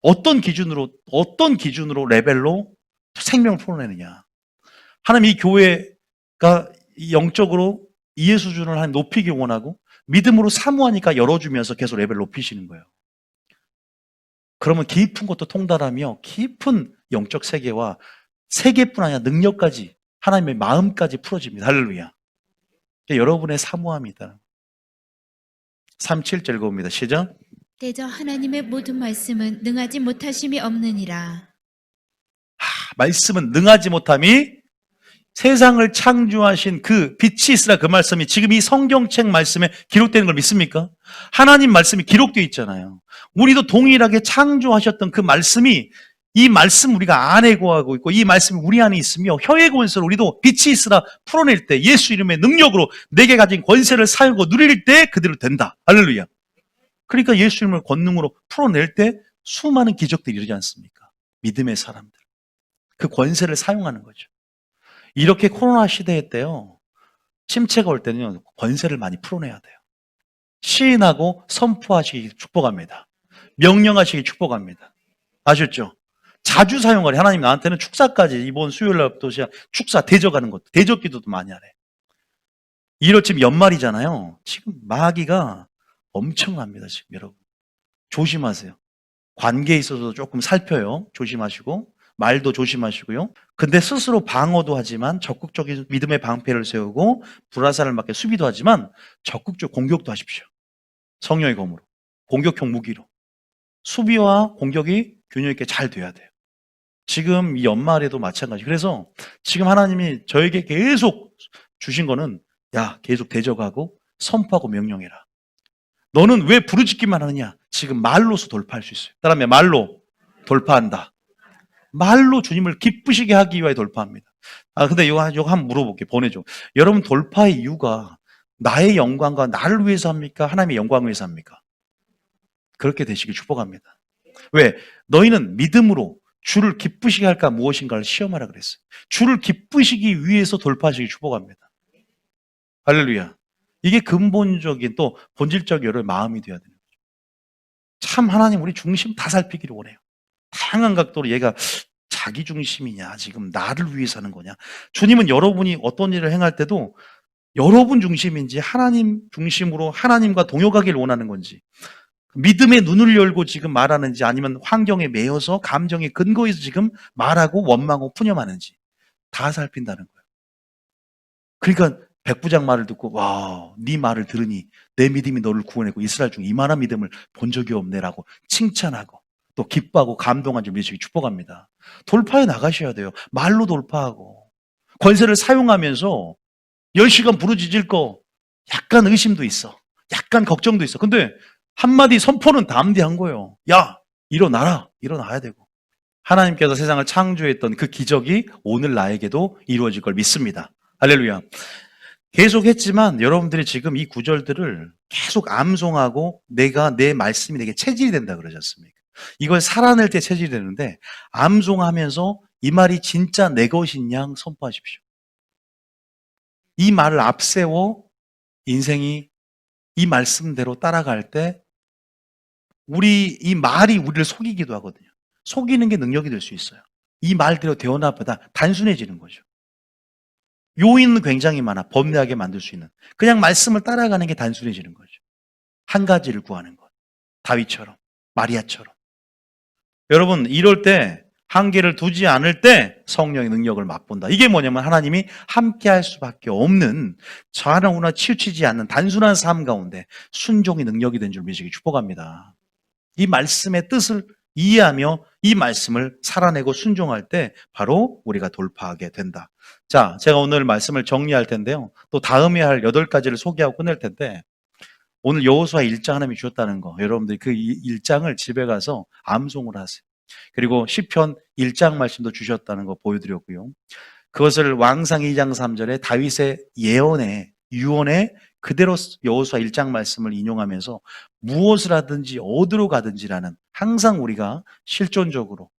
어떤 기준으로 레벨로 생명을 풀어내느냐. 하나님 이 교회가 영적으로 이해 수준을 한 높이기 원하고 믿음으로 사모하니까 열어주면서 계속 레벨 높이시는 거예요. 그러면 깊은 것도 통달하며 깊은 영적 세계와 세계뿐 아니라 능력까지 하나님의 마음까지 풀어집니다. 할렐루야. 여러분의 사모함이다. 37절 읽어봅니다. 시작. 대저 하나님의 모든 말씀은 능하지 못하심이 없느니라. 말씀은 능하지 못함이 세상을 창조하신 그 빛이 있으라 그 말씀이 지금 이 성경책 말씀에 기록되는 걸 믿습니까? 하나님 말씀이 기록되어 있잖아요. 우리도 동일하게 창조하셨던 그 말씀이 이 말씀 우리가 안에 거하고 있고 이 말씀이 우리 안에 있으며 혀의 권세로 우리도 빛이 있으라 풀어낼 때 예수 이름의 능력으로 내게 가진 권세를 사용하고 누릴 때 그대로 된다. 할렐루야. 그러니까 예수 이름을 권능으로 풀어낼 때 수많은 기적들이 이루지 않습니까? 믿음의 사람들. 그 권세를 사용하는 거죠. 이렇게 코로나 시대에 때요. 침체가 올 때는요. 권세를 많이 풀어내야 돼요. 시인하고 선포하시기 축복합니다. 명령하시기 축복합니다. 아셨죠? 자주 사용하래. 하나님 나한테는 축사까지 이번 수요일날부터 축사 대적하는 것도 대적 기도도 많이 하래. 이럴 지금 연말이잖아요. 지금 마귀가 엄청납니다. 지금 여러분 조심하세요. 관계에 있어서도 조금 살펴요. 조심하시고 말도 조심하시고요. 근데 스스로 방어도 하지만 적극적인 믿음의 방패를 세우고 불화살을 맞게 수비도 하지만 적극적 공격도 하십시오. 성령의 검으로. 공격형 무기로. 수비와 공격이 균형 있게 잘 돼야 돼요. 지금 이 연말에도 마찬가지. 그래서 지금 하나님이 저에게 계속 주신 거는 야, 계속 대적하고 선포하고 명령해라. 너는 왜 부르짖기만 하느냐? 지금 말로서 돌파할 수 있어요. 따라하면 말로 돌파한다. 말로 주님을 기쁘시게 하기 위하여 돌파합니다. 근데 이거 한번 물어볼게요. 보내줘. 여러분 돌파의 이유가 나의 영광과 나를 위해서 합니까? 하나님의 영광을 위해서 합니까? 그렇게 되시길 축복합니다. 왜? 너희는 믿음으로 주를 기쁘시게 할까 무엇인가를 시험하라 그랬어요. 주를 기쁘시기 위해서 돌파하시길 축복합니다. 할렐루야. 이게 근본적인 또 본질적 여러분의 마음이 되어야 되는 거죠. 참 하나님 우리 중심 다 살피기를 원해요. 다양한 각도로 얘가 자기 중심이냐 지금 나를 위해서 하는 거냐. 주님은 여러분이 어떤 일을 행할 때도 여러분 중심인지 하나님 중심으로 하나님과 동역하기를 원하는 건지 믿음의 눈을 열고 지금 말하는지 아니면 환경에 매여서 감정에 근거해서 지금 말하고 원망하고 푸념하는지 다 살핀다는 거예요. 그러니까 백부장 말을 듣고 와, 네 말을 들으니 내 믿음이 너를 구원했고 이스라엘 중에 이만한 믿음을 본 적이 없네라고 칭찬하고 또 기뻐하고 감동한 줄 믿으시기 축복합니다. 돌파해 나가셔야 돼요. 말로 돌파하고 권세를 사용하면서 10시간 부르짖을 거 약간 의심도 있어. 약간 걱정도 있어. 근데 한마디 선포는 담대한 거예요. 야, 일어나라. 일어나야 되고. 하나님께서 세상을 창조했던 그 기적이 오늘 나에게도 이루어질 걸 믿습니다. 할렐루야. 계속 했지만 여러분들이 지금 이 구절들을 계속 암송하고 내 말씀이 내게 체질이 된다 그러지 않습니까? 이걸 살아낼 때 체질이 되는데 암송하면서 이 말이 진짜 내 것인 양 선포하십시오. 이 말을 앞세워 인생이 이 말씀대로 따라갈 때 이 말이 우리를 속이기도 하거든요. 속이는 게 능력이 될 수 있어요. 이 말대로 대원하보다 단순해지는 거죠. 요인은 굉장히 많아. 번뇌하게 만들 수 있는. 그냥 말씀을 따라가는 게 단순해지는 거죠. 한 가지를 구하는 것. 다윗처럼, 마리아처럼. 여러분, 이럴 때 한계를 두지 않을 때 성령의 능력을 맛본다. 이게 뭐냐면 하나님이 함께 할 수밖에 없는 자랑우나 치우치지 않는 단순한 삶 가운데 순종의 능력이 된 줄 믿으시기 축복합니다. 이 말씀의 뜻을 이해하며 이 말씀을 살아내고 순종할 때 바로 우리가 돌파하게 된다. 자, 제가 오늘 말씀을 정리할 텐데요. 또 다음에 할 8가지를 소개하고 끝낼 텐데 오늘 여호수아 1장 하나님이 주셨다는 거 여러분들이 그 1장을 집에 가서 암송을 하세요. 그리고 시편 1장 말씀도 주셨다는 거 보여드렸고요. 그것을 왕상 2장 3절에 다윗의 예언에 유언에 그대로 여호수아 1장 말씀을 인용하면서 무엇을 하든지 어디로 가든지라는 항상 우리가 실존적으로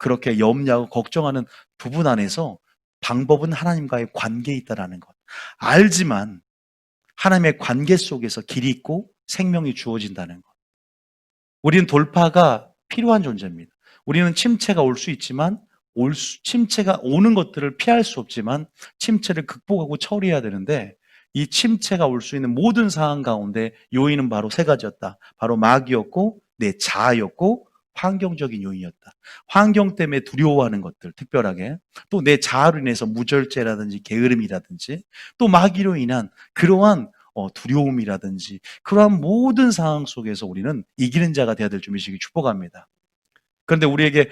그렇게 염려하고 걱정하는 부분 안에서 방법은 하나님과의 관계에 있다라는 것. 알지만 하나님의 관계 속에서 길이 있고 생명이 주어진다는 것. 우리는 돌파가 필요한 존재입니다. 우리는 침체가 올 수 있지만 침체가 오는 것들을 피할 수 없지만 침체를 극복하고 처리해야 되는데 이 침체가 올 수 있는 모든 상황 가운데 요인은 바로 3가지였다. 바로 마귀였고 내 자아였고 환경적인 요인이었다. 환경 때문에 두려워하는 것들 특별하게 또 내 자아로 인해서 무절제라든지 게으름이라든지 또 마귀로 인한 그러한 두려움이라든지 그러한 모든 상황 속에서 우리는 이기는 자가 되어야 될 줄 믿으시기 축복합니다. 그런데 우리에게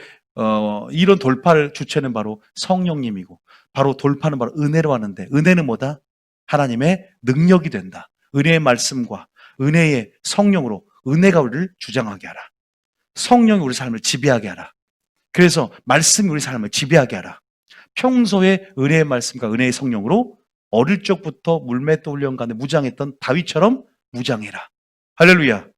이런 돌파를 주체는 바로 성령님이고 바로 돌파는 바로 은혜로 하는데 은혜는 뭐다? 하나님의 능력이 된다. 은혜의 말씀과 은혜의 성령으로 은혜가 우리를 주장하게 하라. 성령이 우리 삶을 지배하게 하라. 그래서 말씀이 우리 삶을 지배하게 하라. 평소에 은혜의 말씀과 은혜의 성령으로 어릴 적부터 물맷돌 훈련간에 무장했던 다윗처럼 무장해라. 할렐루야.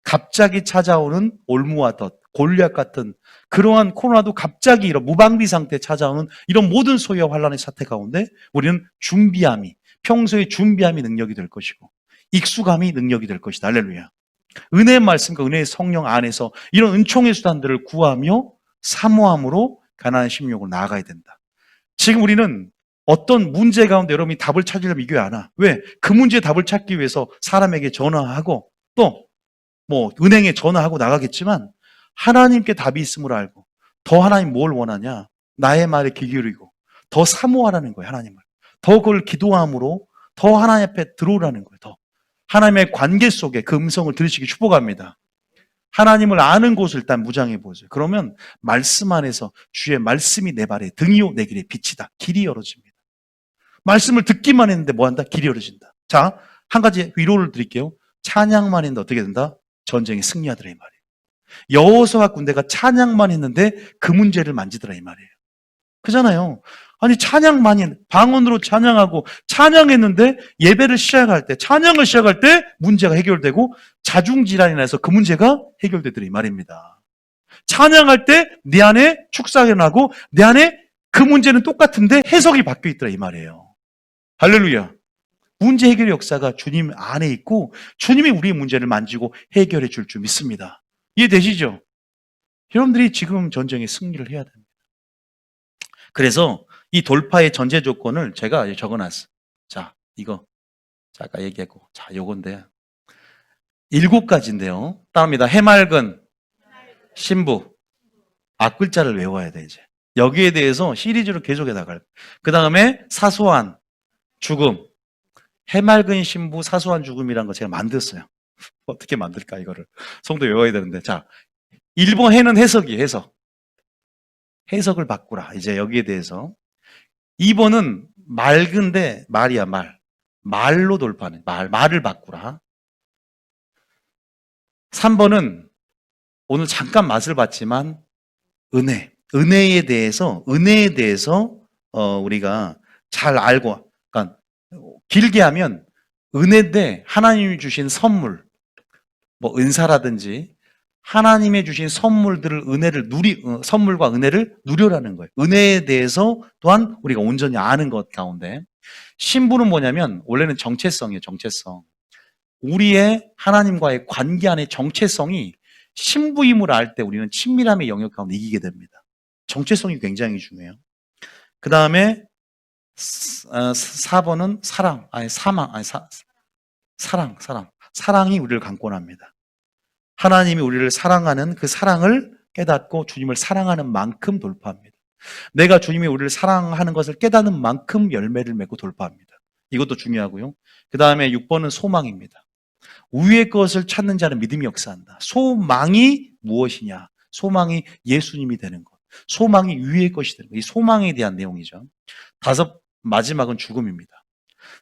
갑자기 찾아오는 올무와 덫, 골리앗 같은 그러한 코로나도 갑자기 이런 무방비 상태에 찾아오는 이런 모든 소유와 환란의 사태 가운데 우리는 준비함이 평소에 준비함이 능력이 될 것이고 익숙함이 능력이 될 것이다. 할렐루야. 은혜의 말씀과 은혜의 성령 안에서 이런 은총의 수단들을 구하며 사모함으로 가나안의 심령으로 나아가야 된다. 지금 우리는 어떤 문제 가운데 여러분이 답을 찾으려면 이 교회 안 와. 왜? 그 문제의 답을 찾기 위해서 사람에게 전화하고 또 은행에 전화하고 나가겠지만 하나님께 답이 있음을 알고 더 하나님 뭘 원하냐? 나의 말에 귀 기울이고 더 사모하라는 거예요. 하나님을. 더 그걸 기도함으로 더 하나님 앞에 들어오라는 거예요. 더 하나님의 관계 속에 그 음성을 들으시기 축복합니다. 하나님을 아는 곳을 일단 무장해 보세요. 그러면 말씀 안에서 주의 말씀이 내 발에 등이요 내 길에 빛이다. 길이 열어집니다. 말씀을 듣기만 했는데 뭐 한다? 길이 열어진다. 자, 한 가지 위로를 드릴게요. 찬양만 했는데 어떻게 된다? 전쟁에 승리하더라 이 말이에요. 여호수아 군대가 찬양만 했는데 그 문제를 만지더라 이 말이에요. 그잖아요. 아니 찬양만이 방언으로 찬양하고 찬양했는데 예배를 시작할 때 찬양을 시작할 때 문제가 해결되고 자중질환이 나서 그 문제가 해결되더라 이 말입니다. 찬양할 때 내 안에 축사가 나고 내 안에 그 문제는 똑같은데 해석이 바뀌어 있더라 이 말이에요. 할렐루야. 문제 해결의 역사가 주님 안에 있고 주님이 우리의 문제를 만지고 해결해 줄 줄 믿습니다. 이해되시죠? 여러분들이 지금 전쟁에 승리를 해야 됩니다. 그래서 이 돌파의 전제 조건을 제가 적어놨어요. 자, 이거 아까 얘기했고, 자, 요건데 7가지인데요. 따릅니다. 해맑은 신부, 앞글자를 외워야 돼 이제. 여기에 대해서 시리즈로 계속해 나갈. 그 다음에 사소한 죽음, 해맑은 신부, 사소한 죽음이라는 거 제가 만들었어요. 어떻게 만들까 이거를 성도 외워야 되는데, 자, 1번 해는 해석이 해석. 해석을 바꾸라. 이제 여기에 대해서. 2번은 맑은데 말이야 말. 말로 돌파하는 말을 바꾸라. 3번은 오늘 잠깐 맛을 봤지만 은혜에 대해서 우리가 잘 알고, 그러니까 길게 하면 은혜인데 하나님이 주신 선물, 뭐 은사라든지 하나님의 주신 선물들을 선물과 은혜를 누려라는 거예요. 은혜에 대해서 또한 우리가 온전히 아는 것 가운데 신부는 뭐냐면 원래는 정체성이에요. 정체성. 우리의 하나님과의 관계 안의 정체성이 신부임을 알 때 우리는 친밀함의 영역 가운데 이기게 됩니다. 정체성이 굉장히 중요해요. 그 다음에 4번은 사랑이 우리를 강권합니다. 하나님이 우리를 사랑하는 그 사랑을 깨닫고 주님을 사랑하는 만큼 돌파합니다. 내가 주님이 우리를 사랑하는 것을 깨닫는 만큼 열매를 맺고 돌파합니다. 이것도 중요하고요. 그 다음에 6번은 소망입니다. 위의 것을 찾는 자는 믿음이 역사한다. 소망이 무엇이냐? 소망이 예수님이 되는 것. 소망이 위의 것이 되는 것. 이 소망에 대한 내용이죠. 마지막은 죽음입니다.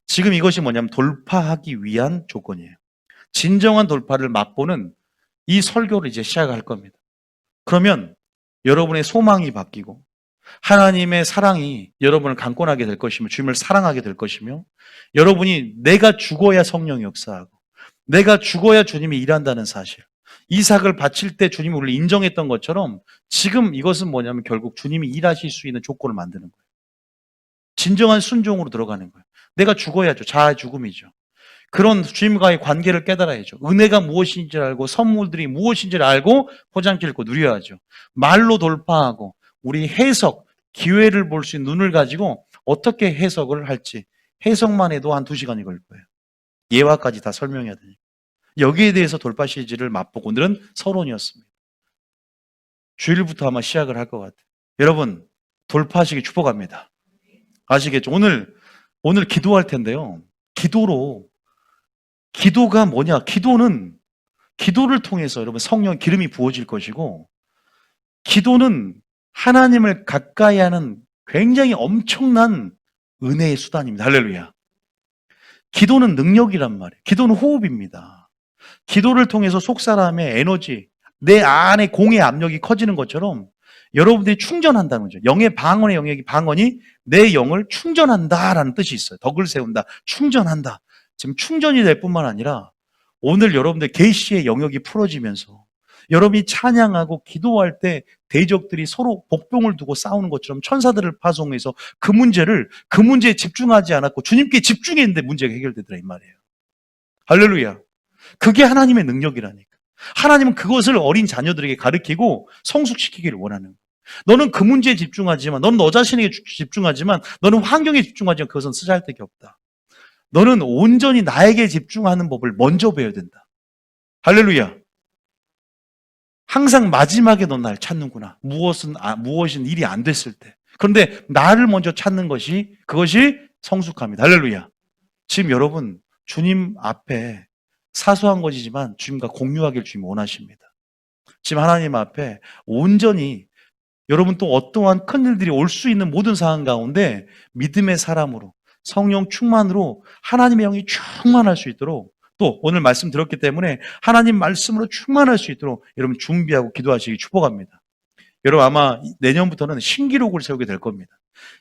지금 이것이 뭐냐면 돌파하기 위한 조건이에요. 진정한 돌파를 맛보는 이 설교를 이제 시작할 겁니다. 그러면 여러분의 소망이 바뀌고 하나님의 사랑이 여러분을 강권하게 될 것이며 주님을 사랑하게 될 것이며 여러분이 내가 죽어야 성령이 역사하고 내가 죽어야 주님이 일한다는 사실, 이삭을 바칠 때 주님이 우리를 인정했던 것처럼 지금 이것은 뭐냐면 결국 주님이 일하실 수 있는 조건을 만드는 거예요. 진정한 순종으로 들어가는 거예요. 내가 죽어야죠. 자아 죽음이죠. 그런 주님과의 관계를 깨달아야죠. 은혜가 무엇인지를 알고 선물들이 무엇인지를 알고 포장지 읽고 누려야죠. 말로 돌파하고 우리 해석, 기회를 볼 수 있는 눈을 가지고 어떻게 해석을 할지 해석만 해도 한 2시간이 걸릴 거예요. 예화까지 다 설명해야 되니까. 여기에 대해서 돌파 시리즈를 맛보고 오늘은 서론이었습니다. 주일부터 아마 시작을 할 것 같아요. 여러분 돌파하시기 축복합니다. 아시겠죠? 오늘 기도할 텐데요. 기도가 뭐냐? 기도를 통해서 여러분 성령 기름이 부어질 것이고, 기도는 하나님을 가까이 하는 굉장히 엄청난 은혜의 수단입니다. 할렐루야. 기도는 능력이란 말이에요. 기도는 호흡입니다. 기도를 통해서 속사람의 에너지, 내 안에 공의 압력이 커지는 것처럼 여러분들이 충전한다는 거죠. 영의 방언이 내 영을 충전한다라는 뜻이 있어요. 덕을 세운다, 충전한다. 지금 충전이 될 뿐만 아니라 오늘 여러분들 계시의 영역이 풀어지면서 여러분이 찬양하고 기도할 때 대적들이 서로 복병을 두고 싸우는 것처럼 천사들을 파송해서 그 문제에 집중하지 않았고 주님께 집중했는데 문제가 해결되더라 이 말이에요. 할렐루야. 그게 하나님의 능력이라니까. 하나님은 그것을 어린 자녀들에게 가르치고 성숙시키기를 원하는 거예요. 너는 그 문제에 집중하지만, 너는 너 자신에게 집중하지만, 너는 환경에 집중하지만 그것은 쓰잘데기 없다. 너는 온전히 나에게 집중하는 법을 먼저 배워야 된다. 할렐루야. 항상 마지막에 넌 날 찾는구나. 무엇인 일이 안 됐을 때. 그런데 나를 먼저 찾는 것이 그것이 성숙함이다. 할렐루야. 지금 여러분 주님 앞에 사소한 것이지만 주님과 공유하길 주님 원하십니다. 지금 하나님 앞에 온전히 여러분 또 어떠한 큰 일들이 올 수 있는 모든 상황 가운데 믿음의 사람으로 성령 충만으로 하나님의 영이 충만할 수 있도록 또 오늘 말씀 들었기 때문에 하나님 말씀으로 충만할 수 있도록 여러분 준비하고 기도하시기 축복합니다. 여러분 아마 내년부터는 신기록을 세우게 될 겁니다.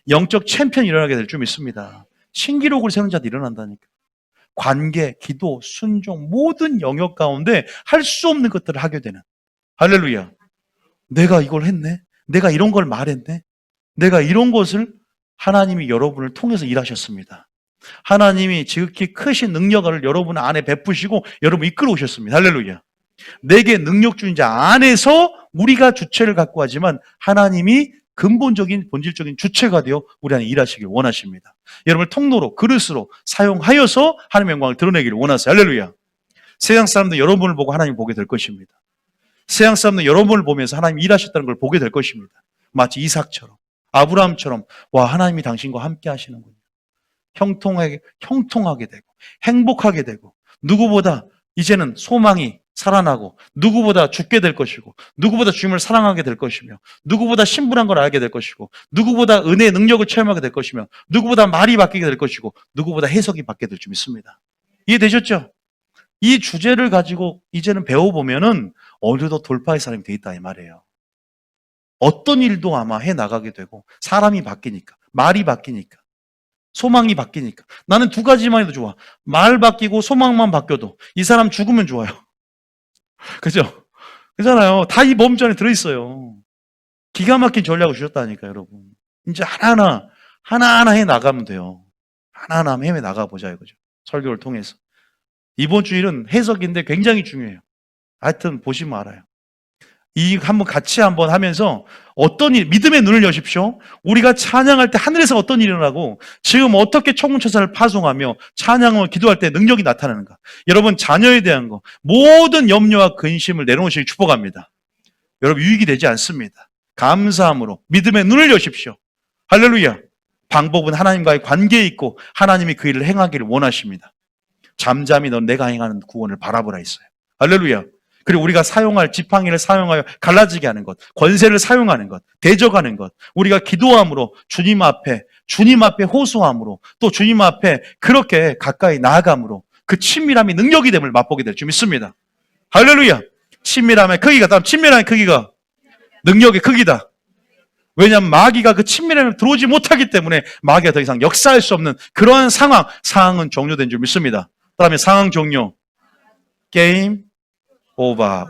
영적 챔피언이 일어나게 될 줄 믿습니다. 신기록을 세우는 자도 일어난다니까. 관계, 기도, 순종 모든 영역 가운데 할 수 없는 것들을 하게 되는. 할렐루야. 내가 이걸 했네. 내가 이런 걸 말했네. 내가 이런 것을 하나님이 여러분을 통해서 일하셨습니다. 하나님이 지극히 크신 능력을 여러분 안에 베푸시고 여러분 이끌어 오셨습니다. 할렐루야. 내게 능력 주인 자 안에서 우리가 주체를 갖고 하지만 하나님이 근본적인 본질적인 주체가 되어 우리 안에 일하시길 원하십니다. 여러분을 통로로 그릇으로 사용하여서 하나님의 영광을 드러내기를 원하세요. 할렐루야. 세상 사람들 여러분을 보고 하나님을 보게 될 것입니다. 세상 사람들 여러분을 보면서 하나님이 일하셨다는 걸 보게 될 것입니다. 마치 이삭처럼 아브라함처럼 와 하나님이 당신과 함께 하시는군요. 형통하게 되고 행복하게 되고 누구보다 이제는 소망이 살아나고 누구보다 죽게 될 것이고 누구보다 주님을 사랑하게 될 것이며 누구보다 신분한 걸 알게 될 것이고 누구보다 은혜의 능력을 체험하게 될 것이며 누구보다 말이 바뀌게 될 것이고 누구보다 해석이 바뀌게 될 줄 믿습니다. 이해되셨죠? 이 주제를 가지고 이제는 배워보면은 어느덧 돌파의 사람이 돼 있다 이 말이에요. 어떤 일도 아마 해나가게 되고 사람이 바뀌니까 말이 바뀌니까 소망이 바뀌니까 나는 두 가지만 해도 좋아. 말 바뀌고 소망만 바뀌어도 이 사람 죽으면 좋아요. 그죠? 그잖아요. 다 이 몸 안에 들어있어요. 기가 막힌 전략을 주셨다니까 여러분. 이제 하나하나 해 나가면 돼요. 하나하나 해 나가보자 이거죠. 설교를 통해서. 이번 주일은 해석인데 굉장히 중요해요. 하여튼 보시면 알아요. 한번 같이 한번 하면서 어떤 일, 믿음의 눈을 여십시오. 우리가 찬양할 때 하늘에서 어떤 일이 일어나고 지금 어떻게 천군천사를 파송하며 찬양을 기도할 때 능력이 나타나는가. 여러분 자녀에 대한 거 모든 염려와 근심을 내려놓으시기 축복합니다. 여러분 유익이 되지 않습니다. 감사함으로 믿음의 눈을 여십시오. 할렐루야. 방법은 하나님과의 관계에 있고 하나님이 그 일을 행하기를 원하십니다. 잠잠히 넌 내가 행하는 구원을 바라보라 했어요. 할렐루야. 그리고 우리가 사용할 지팡이를 사용하여 갈라지게 하는 것, 권세를 사용하는 것, 대적하는 것, 우리가 기도함으로 주님 앞에 호소함으로 또 주님 앞에 그렇게 가까이 나아감으로 그 친밀함이 능력이 됨을 맛보게 될 줄 믿습니다. 할렐루야. 친밀함의 크기가 다음 친밀함의 크기가 능력의 크기다. 왜냐하면 마귀가 그 친밀함에 들어오지 못하기 때문에 마귀가 더 이상 역사할 수 없는 그러한 상황은 종료된 줄 믿습니다. 그다음에 상황 종료. 게임 오버.